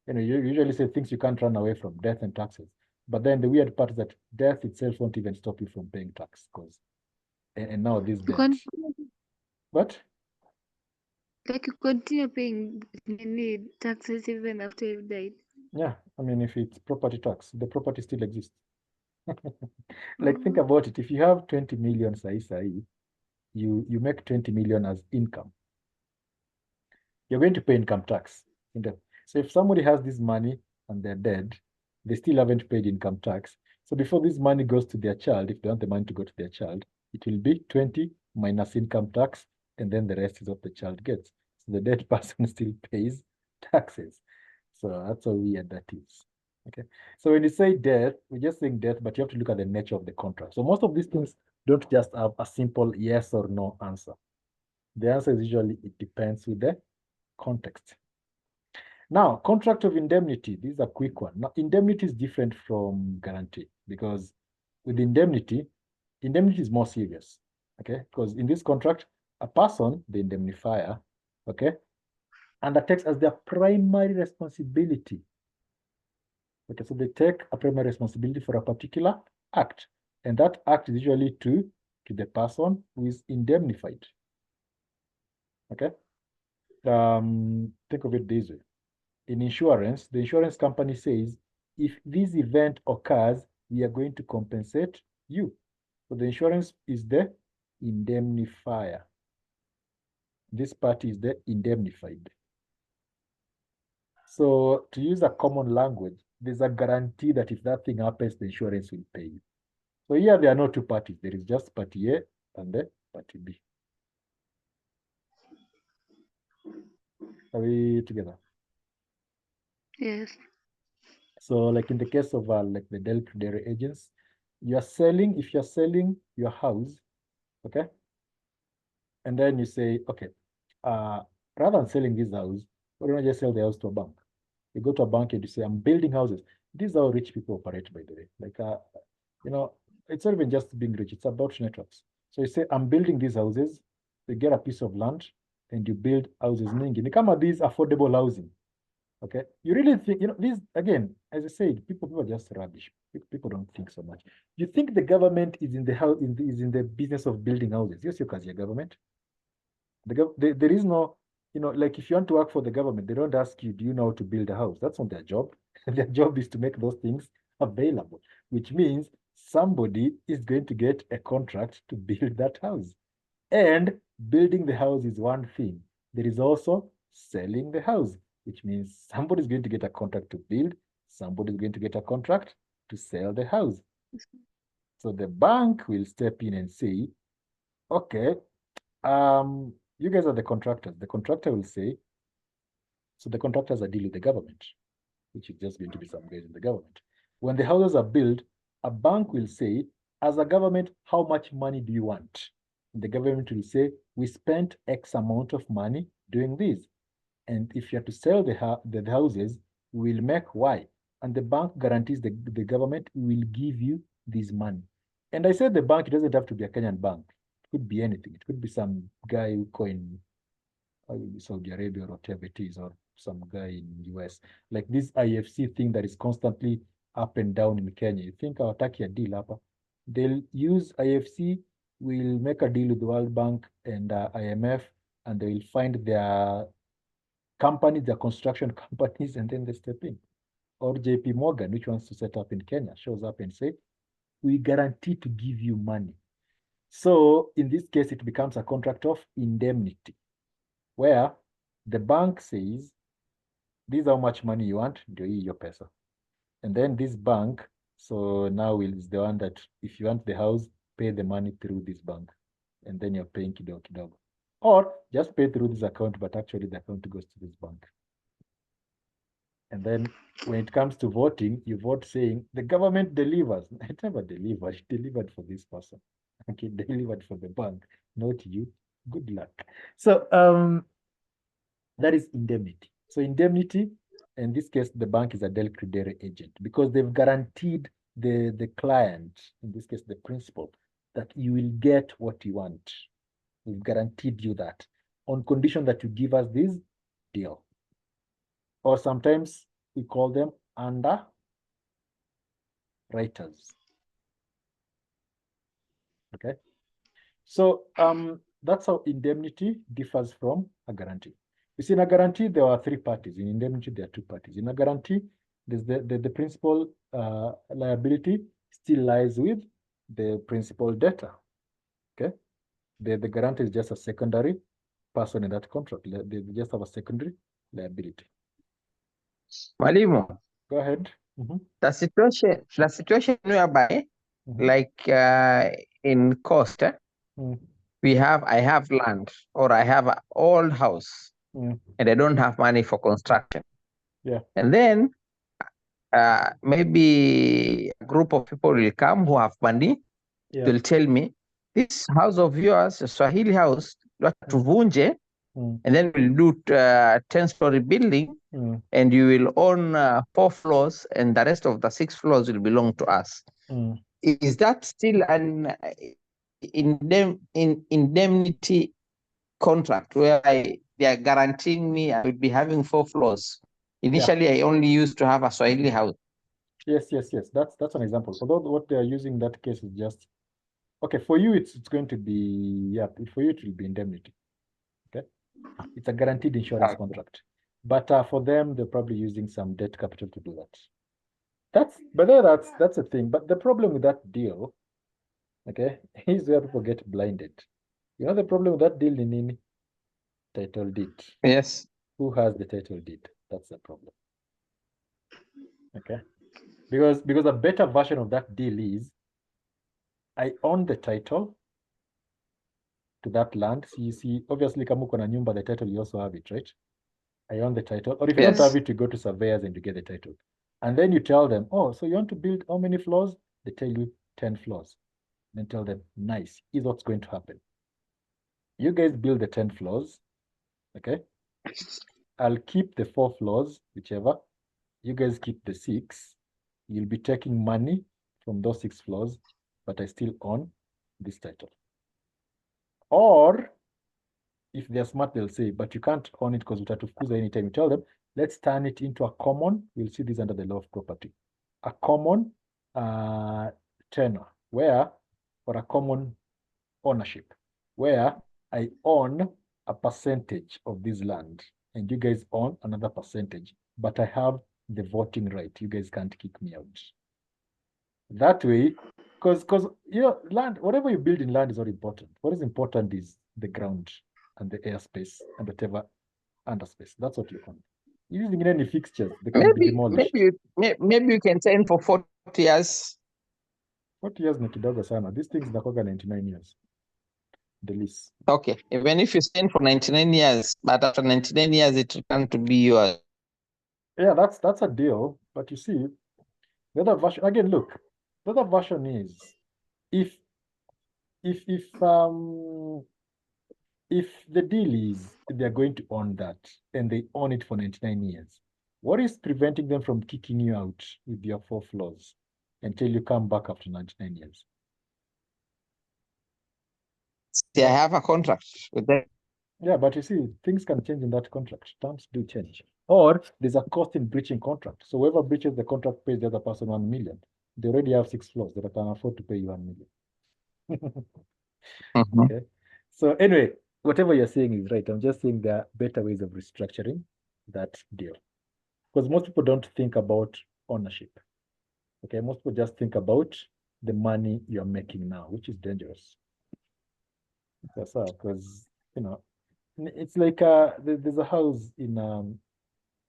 You usually say things you can't run away from, death and taxes. But then the weird part is that death itself won't even stop you from paying tax, because and now this debt. What? Like you continue paying taxes even after you've died. Yeah, I mean, if it's property tax, the property still exists. Like, think about it. If you have 20 million, you make 20 million as income. You're going to pay income tax. So if somebody has this money and they're dead, they still haven't paid income tax. So before this money goes to their child, if they want the money to go to their child, it will be 20 minus income tax, and then the rest is what the child gets. So the dead person still pays taxes. So that's how weird that is. Okay. So when you say death, we're just saying death, but you have to look at the nature of the contract. So most of these things don't just have a simple yes or no answer. The answer is usually it depends with the context. Now, contract of indemnity, this is a quick one. Now, indemnity is different from guarantee because with indemnity is more serious, okay? Because in this contract, a person, the indemnifier, okay, undertakes as their primary responsibility. Okay, so they take a primary responsibility for a particular act, and that act is usually to the person who is indemnified. Okay, think of it this way. In insurance, the insurance company says, if this event occurs, we are going to compensate you. So the insurance is the indemnifier. This party is the indemnified. So to use a common language, there's a guarantee that if that thing happens, the insurance will pay you. So here there are no two parties. There is just party A and the party B. Are we together? Yes. So like in the case of like the dairy agents, if you're selling your house, okay? And then you say, okay, rather than selling this house, why don't I just sell the house to a bank? You go to a bank and you say, I'm building houses. This is how rich people operate, by the way. Like, it's not even just being rich, it's about networks. So you say, I'm building these houses, you get a piece of land, and you build houses. Ni kama these affordable housing. Okay, you really think, this again, as I said, people are just rubbish. People don't think so much. You think the government is in the house is in the business of building houses? Yes, you can see a government. There is no, like if you want to work for the government, they don't ask you, do you know how to build a house? That's not their job. Their job is to make those things available, which means somebody is going to get a contract to build that house. And building the house is one thing. There is also selling the house, which means somebody's going to get a contract to build, somebody's going to get a contract to sell the house. So the bank will step in and say, okay, you guys are the contractors. The contractor will say, So the contractor has a deal with the government, which is just going to be some guys in the government. When the houses are built, a bank will say, as a government, how much money do you want? And the government will say, we spent X amount of money doing this. And if you have to sell the houses, we'll make Y. And the bank guarantees the government will give you this money. And I said the bank, it doesn't have to be a Kenyan bank. It could be anything. It could be some guy who coined Saudi Arabia or whatever it is, or some guy in US. Like this IFC thing that is constantly up and down in Kenya. You think hawataki a deal hapa? They'll use IFC, will make a deal with the World Bank and IMF, and they will find their companies, their construction companies, and then they step in. Or JP Morgan, which wants to set up in Kenya, shows up and say, we guarantee to give you money. So in this case, it becomes a contract of indemnity, where the bank says, this is how much money you want, ndio hii your pesa. And then this bank, so now is the one that if you want the house, pay the money through this bank. And then you're paying kidogo kidogo. Or just pay through this account, but actually the account goes to this bank. And then when it comes to voting, you vote saying, the government delivers. It never delivered. It delivered for this person. Okay, delivered for the bank, not you. Good luck. So that is indemnity. So indemnity, in this case, the bank is a del credere agent because they've guaranteed the client, in this case, the principal, that you will get what you want. We've guaranteed you that on condition that you give us this deal. Or sometimes we call them underwriters. Okay. So that's how indemnity differs from a guarantee. You see, in a guarantee, there are three parties. In indemnity, there are two parties. In a guarantee, there's the principal liability still lies with the principal debtor. Okay. The guarantee is just a secondary person in that contract. They just have a secondary liability. Mwalimu, Go ahead. the situation whereby, like in Coast, I have land, or I have an old house, and I don't have money for construction. Yeah. And then maybe a group of people will come who have money. Yeah. They'll tell me, this house of yours, a Swahili house, tuvunje, and then we'll do 10-story building, and you will own 4 floors, and the rest of the 6 floors will belong to us. Is that still an indemnity contract where they are guaranteeing me I will be having 4 floors? Initially, I only used to have a Swahili house. Yes. That's an example. Although what they are using in that case is just, okay, for you, it's going to be, yeah, for you, it will be indemnity. Okay. It's a guaranteed insurance contract. But for them, they're probably using some debt capital to do that. That's a thing. But the problem with that deal, okay, is where people get blinded. You know the problem with that deal, Nini? Title deed. Yes. Who has the title deed? That's the problem. Okay. Because a better version of that deal is, I own the title to that land. So you see, obviously, kama uko na nyumba, the title, you also have it, right? I own the title. Or if you don't have it, you go to surveyors and you get the title. And then you tell them, oh, so you want to build how many floors? They tell you 10 floors. Then tell them, nice, here's what's going to happen. You guys build the 10 floors, okay? I'll keep the 4 floors, whichever. You guys keep the 6. You'll be taking money from those 6 floors, but I still own this title. Or if they're smart, they'll say, but you can't own it because utatufukuza anytime. You tell them, let's turn it into a common. We'll see this under the law of property. A common tenure, where, or a common ownership, where I own a percentage of this land and you guys own another percentage, but I have the voting right. You guys can't kick me out. That way, because you know, land, whatever you build in land is not important. What is important is the ground and the airspace and whatever underspace. That's what you own. Using any fixtures, they can be demolished. Maybe you can sign for 40 years. 40 years ni kidogo sana. These things zinakuwaga 99 years. the lease. Okay, even if you stay for 99 years, but after 99 years, it returned to be yours. Yeah, that's a deal. But you see, the other version, again, look, the other version is if the deal is they're going to own that and they own it for 99 years, what is preventing them from kicking you out with your 4 floors until you come back after 99 years? See, I have a contract with them. Yeah, but you see, things can change in that contract. Terms do change. Or there's a cost in breaching contract. So whoever breaches the contract pays the other person 1 million. They already have 6 floors that can afford to pay you 1 million. Okay. So anyway, whatever you're saying is right. I'm just saying there are better ways of restructuring that deal. Because most people don't think about ownership. Okay, most people just think about the money you're making now, which is dangerous. That's because it's like there's a house in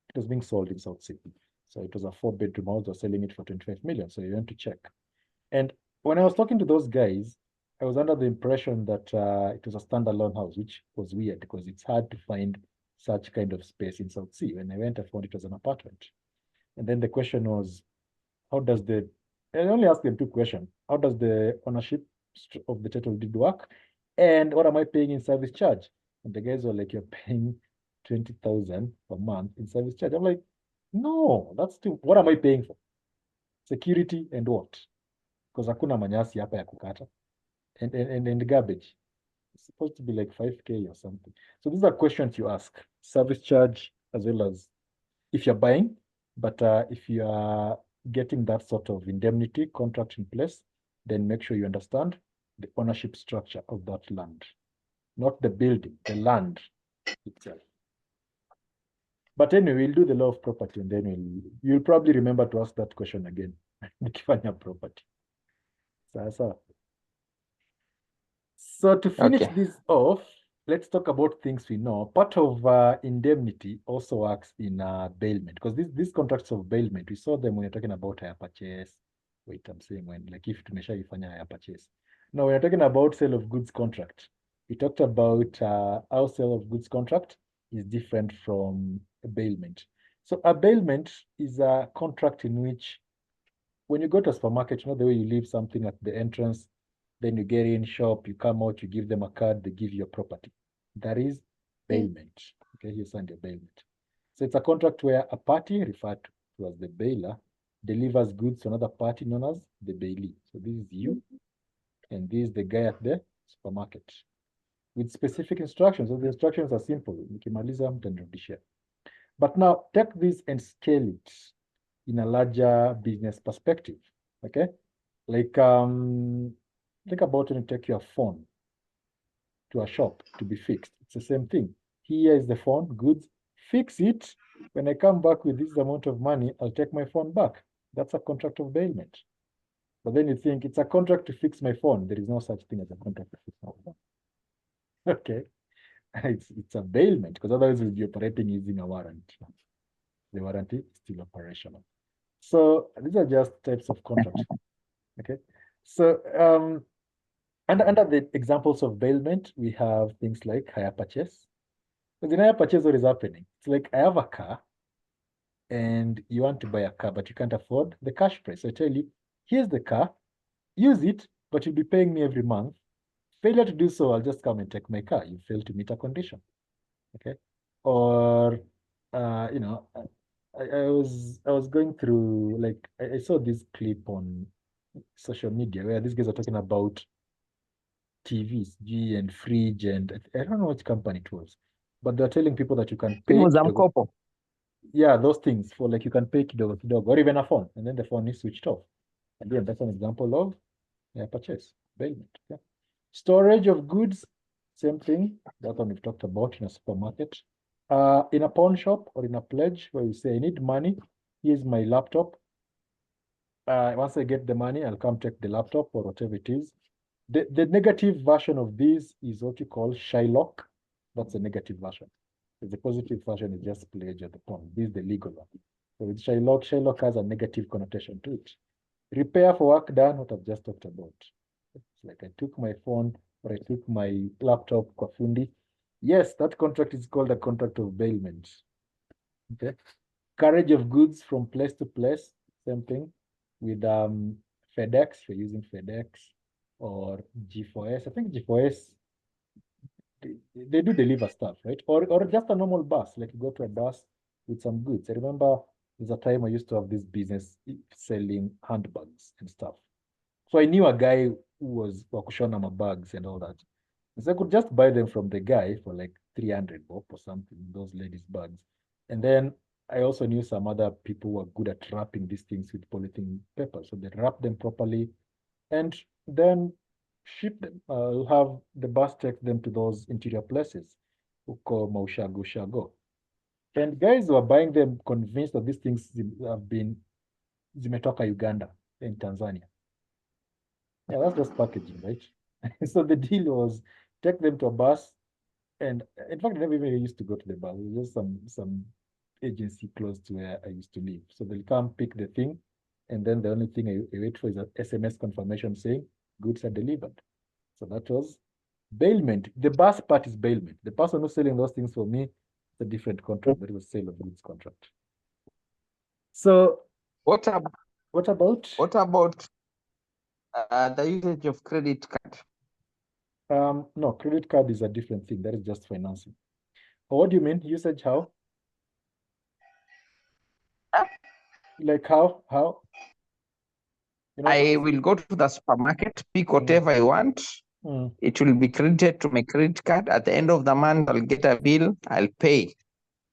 it was being sold in South City. So it was a 4-bedroom house. They're selling it for 25 million. So you went to check. And when I was talking to those guys, I was under the impression that it was a standalone house, which was weird because it's hard to find such kind of space in South Sea. When I went, I found it was an apartment. And then the question was, I only asked them 2 questions. How does the ownership of the title deed work? And what am I paying in service charge? And the guys were like, you're paying 20,000 per month in service charge. I'm like, no, that's too, what am I paying for? Security and what? Because hakuna manyasi hapa ya kukata. And garbage. It's supposed to be like 5K or something. So these are questions you ask. Service charge as well as if you're buying, but if you are getting that sort of indemnity contract in place, then make sure you understand the ownership structure of that land, not the building, the land itself. But anyway, we'll do the law of property and then you'll probably remember to ask that question again. Nikifanya property. So to finish this off, let's talk about things we know. Part of indemnity also works in bailment, because these contracts of bailment, we saw them when you're talking about hire purchase. Wait, I'm saying when, like if tumeshaifanya hire purchase. Now, when you're talking about sale of goods contract, we talked about how sale of goods contract is different from a bailment. So a bailment is a contract in which when you go to a supermarket, the way you leave something at the entrance, then you get in, shop, you come out, you give them a card, they give you a property. That is bailment. Okay, you signed your bailment. So it's a contract where a party referred to as the bailer delivers goods to another party known as the bailee. So this is you, and this is the guy at the supermarket with specific instructions. So the instructions are simple. Nikimaliza mtanirudishia. But now take this and scale it in a larger business perspective. Okay, like think about when you take your phone to a shop to be fixed. It's the same thing. Here is the phone, goods, fix it. When I come back with this amount of money, I'll take my phone back. That's a contract of bailment. But then you think it's a contract to fix my phone. There is no such thing as a contract to fix my phone. Okay, it's a bailment because otherwise we'll be operating using a warranty. The warranty is still operational. So these are just types of contract. Okay, so under the examples of bailment, we have things like hire purchase. Because in hire purchase, what is happening? It's like I have a car and you want to buy a car, but you can't afford the cash price. So I tell you, here's the car, use it, but you'll be paying me every month. Failure to do so, I'll just come and take my car. You fail to meet a condition. Okay. Or I was going through, like I saw this clip on social media where these guys are talking about TVs, G and fridge, and I don't know which company it was, but they're telling people that you can pay kidogo. Yeah, those things for like you can pay kidogo kidogo, or even a phone, and then the phone is switched off. Again, that's an example of purchase, bailment. Yeah. Storage of goods, same thing. That one we've talked about in a supermarket. In a pawn shop or in a pledge where you say, I need money, here's my laptop. Once I get the money, I'll come take the laptop or whatever it is. The negative version of this is what you call Shylock. That's the negative version. The positive version is just pledge at the pawn. This is the legal one. So with Shylock has a negative connotation to it. Repair for work done, what I've just talked about. It's like I took my phone, or I took my laptop kwa fundi. Yes, that contract is called a contract of bailment. Okay. Carriage of goods from place to place, same thing. With FedEx, we're using FedEx or G4S. I think G4S, they do deliver stuff, right? Or just a normal bus, like you go to a bus with some goods. I remember there's a time I used to have this business selling handbags and stuff. So I knew a guy who was wakushona bags and all that. So I could just buy them from the guy for like 300 bob or something, those ladies' bags. And then I also knew some other people who were good at wrapping these things with polythene paper. So they wrap them properly and then ship them. Have the bus take them to those interior places, uko Maushago, Shago. And guys who are buying them convinced that these things have been zimetoka Uganda and Tanzania. Yeah, that's just packaging, right? So the deal was take them to a bus, and in fact, I never even used to go to the bus. It was just some agency close to where I used to live. So they'll come pick the thing, and then the only thing I wait for is an SMS confirmation saying goods are delivered. So that was bailment. The bus part is bailment. The person who's selling those things for me, it's a different contract. That was sale of goods contract. So What about the usage of credit card? No, credit card is a different thing. That is just financing. What do you mean? Usage how? Like how? I will go to the supermarket, pick whatever I want. It will be credited to my credit card. At the end of the month, I'll get a bill. I'll pay.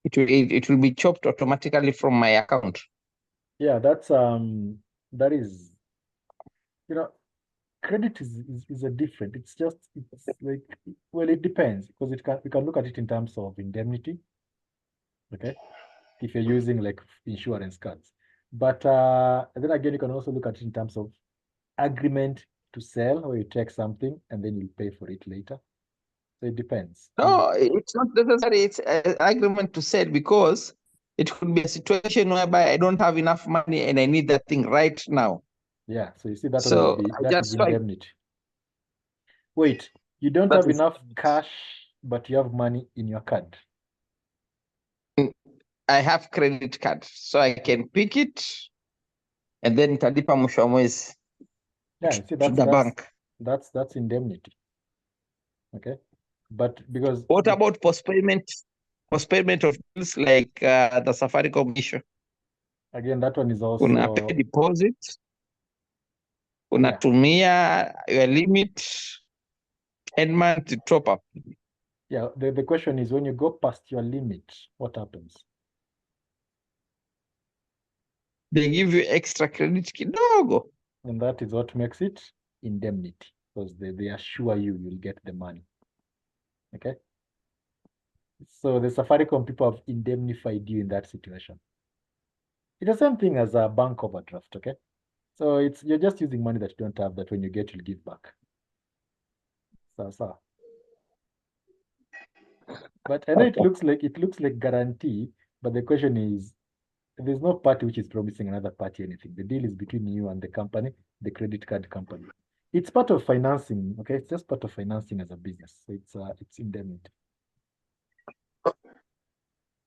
It will be chopped automatically from my account. Yeah, that is, credit is a different. It's like, well, it depends because we can look at it in terms of indemnity. Okay, if you're using like insurance cards, but then again, you can also look at it in terms of agreement to sell, where you take something and then you pay for it later. So it depends. No, it's not necessary. It's an agreement to sell because it could be a situation whereby I don't have enough money and I need that thing right now. Yeah, so you see that is indemnity. Wait, you don't have enough cash, but you have money in your card. I have credit card, so I can pick it and then talipa mwisho wa mwezi. Yeah, you see to the bank. That's indemnity. Okay, but because what about postpayment of bills like the Safaricom issue? Again, that one is also una pay deposit, unatumia your limit 10 months top up. Yeah, the question is when you go past your limit, what happens? They give you extra credit kidogo. And that is what makes it indemnity, because they assure you'll get the money. Okay. So the Safaricom people have indemnified you in that situation. It's the same thing as a bank overdraft, okay? So you're just using money that you don't have, that when you get, you'll give back. So. But I know it looks like guarantee, but the question is, there's no party which is promising another party anything. The deal is between you and the company, the credit card company. It's part of financing, okay? It's just part of financing as a business. So it's indemnity.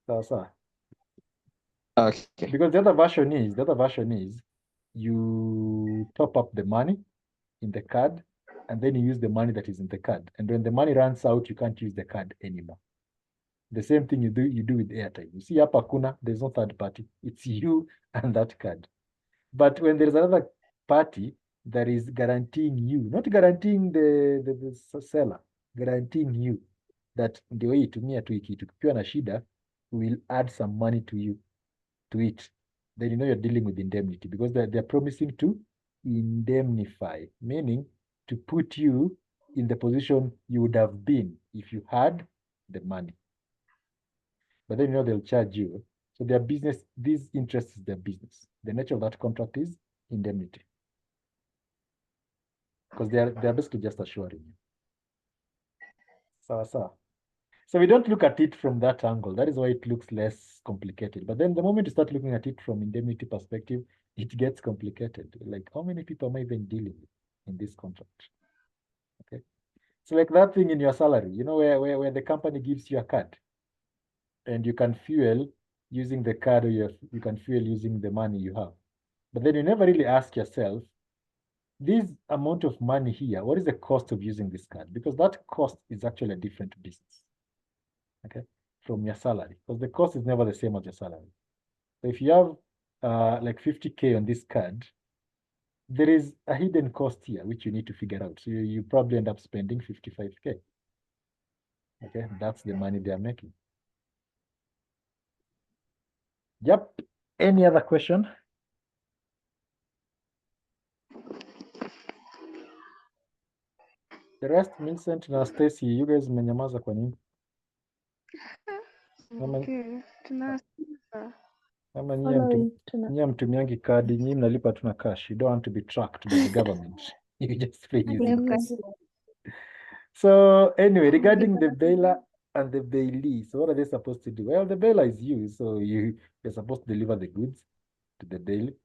So. Okay. Because the other version is you top up the money in the card and then you use the money that is in the card. And when the money runs out, you can't use the card anymore. The same thing you do with airtime. You see, hapa kuna, there's no third party. It's you and that card. But when there's another party that is guaranteeing you, not guaranteeing the seller, guaranteeing you that ndio hii tumia tu hiki kitu, kukiwa na shida, we will add some money to it. Then you know you're dealing with indemnity because they're promising to indemnify, meaning to put you in the position you would have been if you had the money. But then they'll charge you. So their business, this interest is their business. The nature of that contract is indemnity. Because they're basically just assuring you. So we don't look at it from that angle. That is why it looks less complicated. But then the moment you start looking at it from indemnity perspective, it gets complicated. Like, how many people am I even dealing with in this contract? Okay. It's like that thing in your salary, you know, where the company gives you a card and you can fuel using the card, or you can fuel using the money you have. But then you never really ask yourself, this amount of money here, what is the cost of using this card? Because that cost is actually a different business, okay, from your salary, because the cost is never the same as your salary. So if you have like 50K on this card, there is a hidden cost here, which you need to figure out. So you probably end up spending 55K. Okay, that's the money they are making. Yep. Any other question? The rest, Vincent na Stacy, you guys mmenyamaza kwa nini? Okay, tunasikiza. Ama Following nyie mtumiangi kadi, nyie mnalipa tuna cash. You don't want to be tracked by the government. You just pay using Never. this. So anyway, regarding the bailer and the bailee, so what are they supposed to do? Well, the bailer is you, so you're supposed to deliver the goods to the bailee.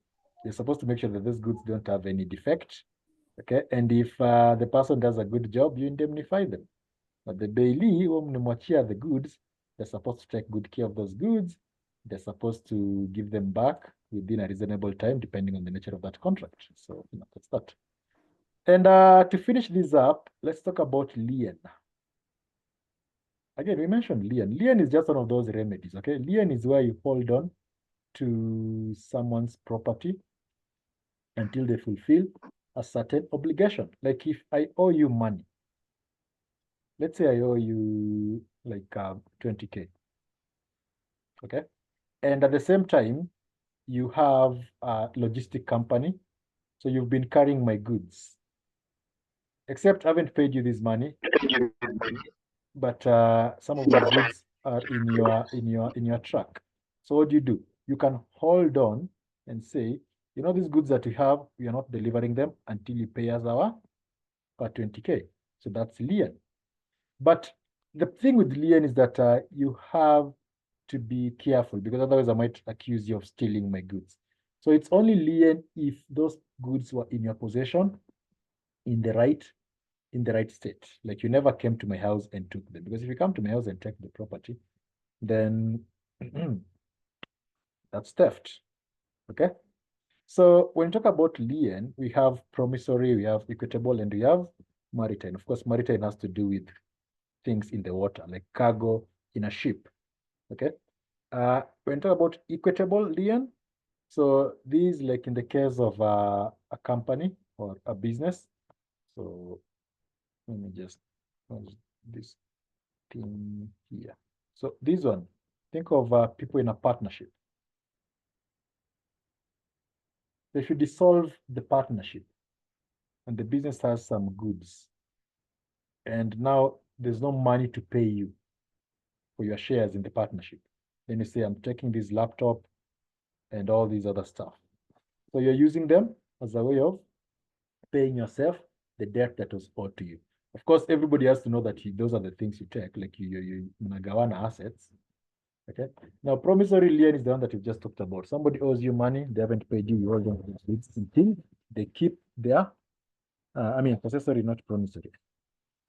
You're supposed to make sure that those goods don't have any defect. Okay, and if the person does a good job, you indemnify them. But the bailee, who mnamwachia the goods, they're supposed to take good care of those goods. They're supposed to give them back within a reasonable time, depending on the nature of that contract. So that's that. And to finish this up, let's talk about lien. Again, we mentioned lien. Lien is just one of those remedies, okay? Lien is where you hold on to someone's property until they fulfill a certain obligation. Like if I owe you money, let's say I owe you like 20K, okay? And at the same time, you have a logistic company, so you've been carrying my goods. Except I haven't paid you this money, but some of my goods are in your truck. So what do? You can hold on and say, you know, these goods that we have, we are not delivering them until you pay us our 20K. So that's lien. But the thing with lien is that you have to be careful, because otherwise I might accuse you of stealing my goods. So it's only lien if those goods were in your possession in the right state. Like you never came to my house and took them. Because if you come to my house and take the property, then that's theft. Okay. So when we talk about lien, we have promissory, we have equitable, and we have maritime. Of course, maritime has to do with things in the water, like cargo in a ship. Okay. When we talk about equitable lien, so these, like in the case of a company or a business. So let me just pause this thing here. So this one, think of people in a partnership. If you dissolve the partnership and the business has some goods, and now there's no money to pay you for your shares in the partnership, then you say, I'm taking this laptop and all these other stuff. So you're using them as a way of paying yourself the debt that was owed to you. Of course, everybody has to know that those are the things you take, like you unagawana assets. Okay. Now, promissory lien is the one that we've just talked about. Somebody owes you money, they haven't paid you, you owe them until they keep their, possessory, not promissory.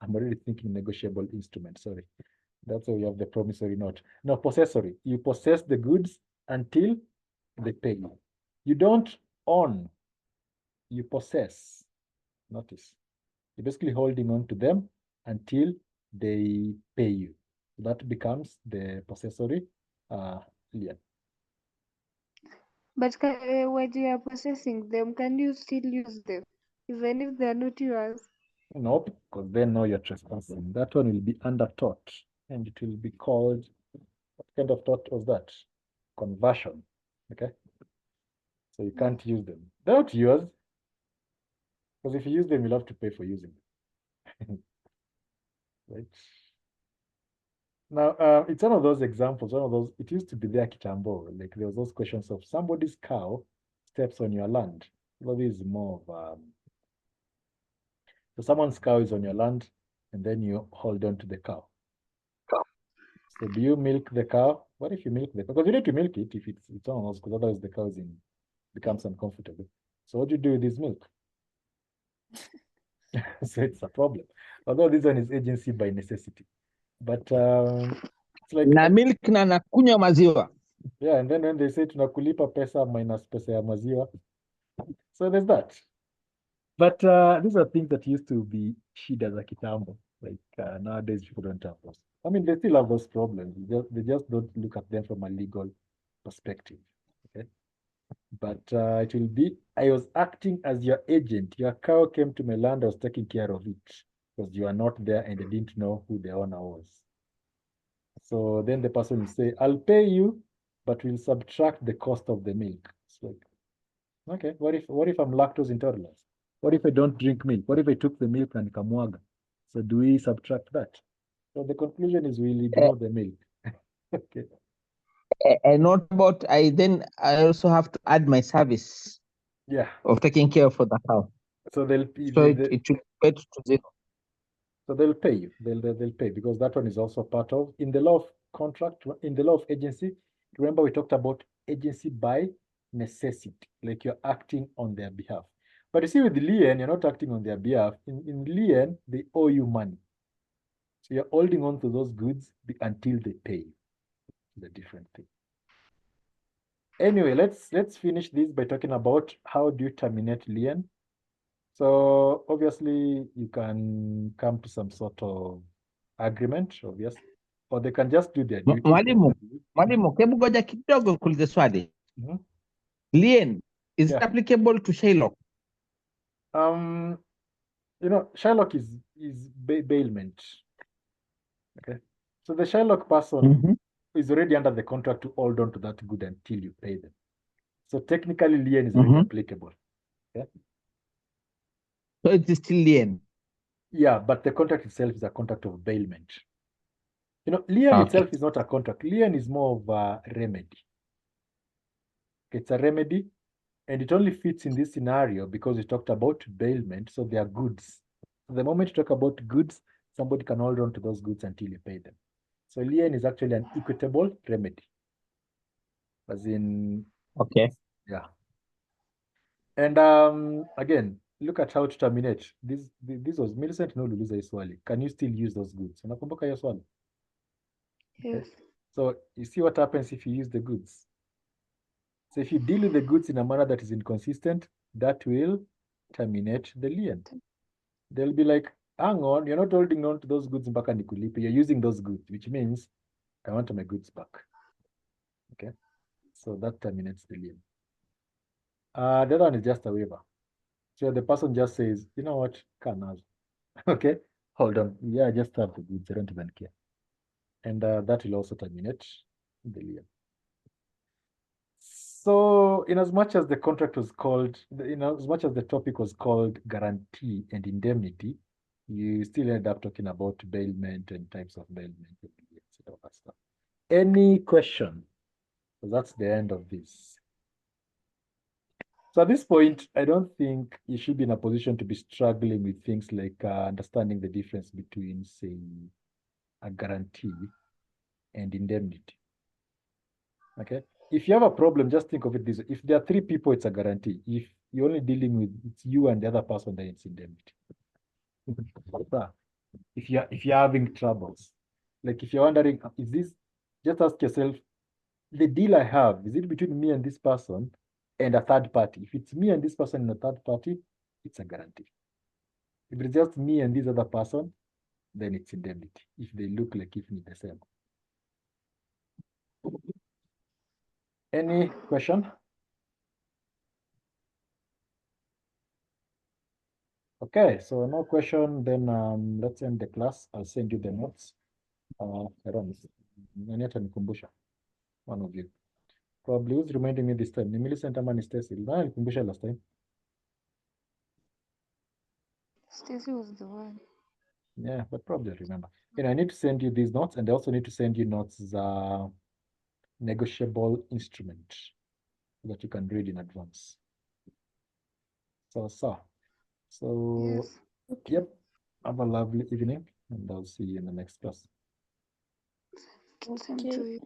I'm already thinking negotiable instrument, sorry. That's why we have the promissory note. Now, possessory, you possess the goods until they pay you. You don't own, you possess. Notice. You're basically holding on to them until they pay you. That becomes the possessory lien. But when you are possessing them, can you still use them, even if they are not yours? Nope, because then now you're trespassing. That one will be under tort, and it will be called, what kind of tort was that? Conversion. Okay. So you can't use them. They're not yours, because if you use them, you'll have to pay for using them. Right. Now, it's one of those examples, it used to be there, Kitambo, like there was those questions of somebody's cow steps on your land. Well, this is more of, so someone's cow is on your land, and then you hold on to the cow. So do you milk the cow? What if you milk the cow? Because you need to milk it if it's on us, because otherwise the cow becomes uncomfortable. So what do you do with this milk? So it's a problem. Although this one is agency by necessity. But it's like Na milk na nakunywa maziwa. yeah, and then when they say tunakulipa pesa minus pesa ya maziwa. So there's that. But these are things that used to be shida za kitambo. Like nowadays people don't have those. I mean, they still have those problems. They just don't look at them from a legal perspective. Okay. But it will be, I was acting as your agent. Your cow came to my land, I was taking care of it. Because you are not there and they didn't know who the owner was. So then the person will say, I'll pay you, but we'll subtract the cost of the milk. It's like, okay, what if I'm lactose intolerant? What if I don't drink milk? What if I took the milk and kamwaga? So do we subtract that? So the conclusion is we'll ignore the milk. Okay. And not about I also have to add my service. Yeah. Of taking care for the cow. So they'll it will get to zero. So they'll pay you. They'll pay because that one is also part of in the law of contract, in the law of agency. Remember we talked about agency by necessity, like you're acting on their behalf. But you see with the lien, you're not acting on their behalf. In lien, they owe you money. So you're holding on to those goods until they pay. The different thing. Anyway, let's finish this by talking about how do you terminate lien. So obviously you can come to some sort of agreement, obviously, or they can just do their duty. Mwalimu, hebu ngoja kidogo kuuliza swali. Lien, is it applicable to Shylock? Shylock is bailment. Okay. So the Shylock person is already under the contract to hold on to that good until you pay them. So technically lien is already applicable. Okay. So it is still lien. Yeah, but the contract itself is a contract of bailment. Lien itself is not a contract. Lien is more of a remedy. It's a remedy, and it only fits in this scenario because we talked about bailment, so they are goods. So the moment you talk about goods, somebody can hold on to those goods until you pay them. So lien is actually an equitable remedy. As in, yeah. And again, look at how to terminate. This was Millicent no Luluza Iswali. Can you still use those goods? Unakumbuka hiyo swali? Yes. So you see what happens if you use the goods. So if you deal with the goods in a manner that is inconsistent, that will terminate the lien. They'll be like, hang on, you're not holding on to those goods mpaka nikulipe. You're using those goods, which means I want my goods back. Okay. So that terminates the lien. The other one is just a waiver. So the person just says, you know what, can't. Okay, hold on. Yeah, I just have the goods. I don't even care. And that will also terminate the lien. So in as much as the contract was called, in as much as the topic was called guarantee and indemnity, you still end up talking about bailment and types of bailment and all that stuff. Any question? So that's the end of this. So at this point, I don't think you should be in a position to be struggling with things like understanding the difference between, say, a guarantee and indemnity. Okay. If you have a problem, just think of it this way. If there are three people, it's a guarantee. If you're only dealing with it's you and the other person, then it's indemnity. If you're having troubles, like if you're wondering, is this, just ask yourself, the deal I have, is it between me and this person and a third party? If it's me and this person and a third party, it's a guarantee. If it's just me and this other person, then it's indemnity. If they look like if the same. Any question? Okay, so no question, then let's end the class. I'll send you the notes. Nikumbusha, one of you. Probably who's reminding me this time? Ni Millicent ama ni Stacy? Nikumbusha last time. Stacy was the one. Yeah, but probably I remember. And I need to send you these notes, and I also need to send you notes negotiable instrument that you can read in advance. So Yes. Yep. Have a lovely evening, and I'll see you in the next class. Same to you.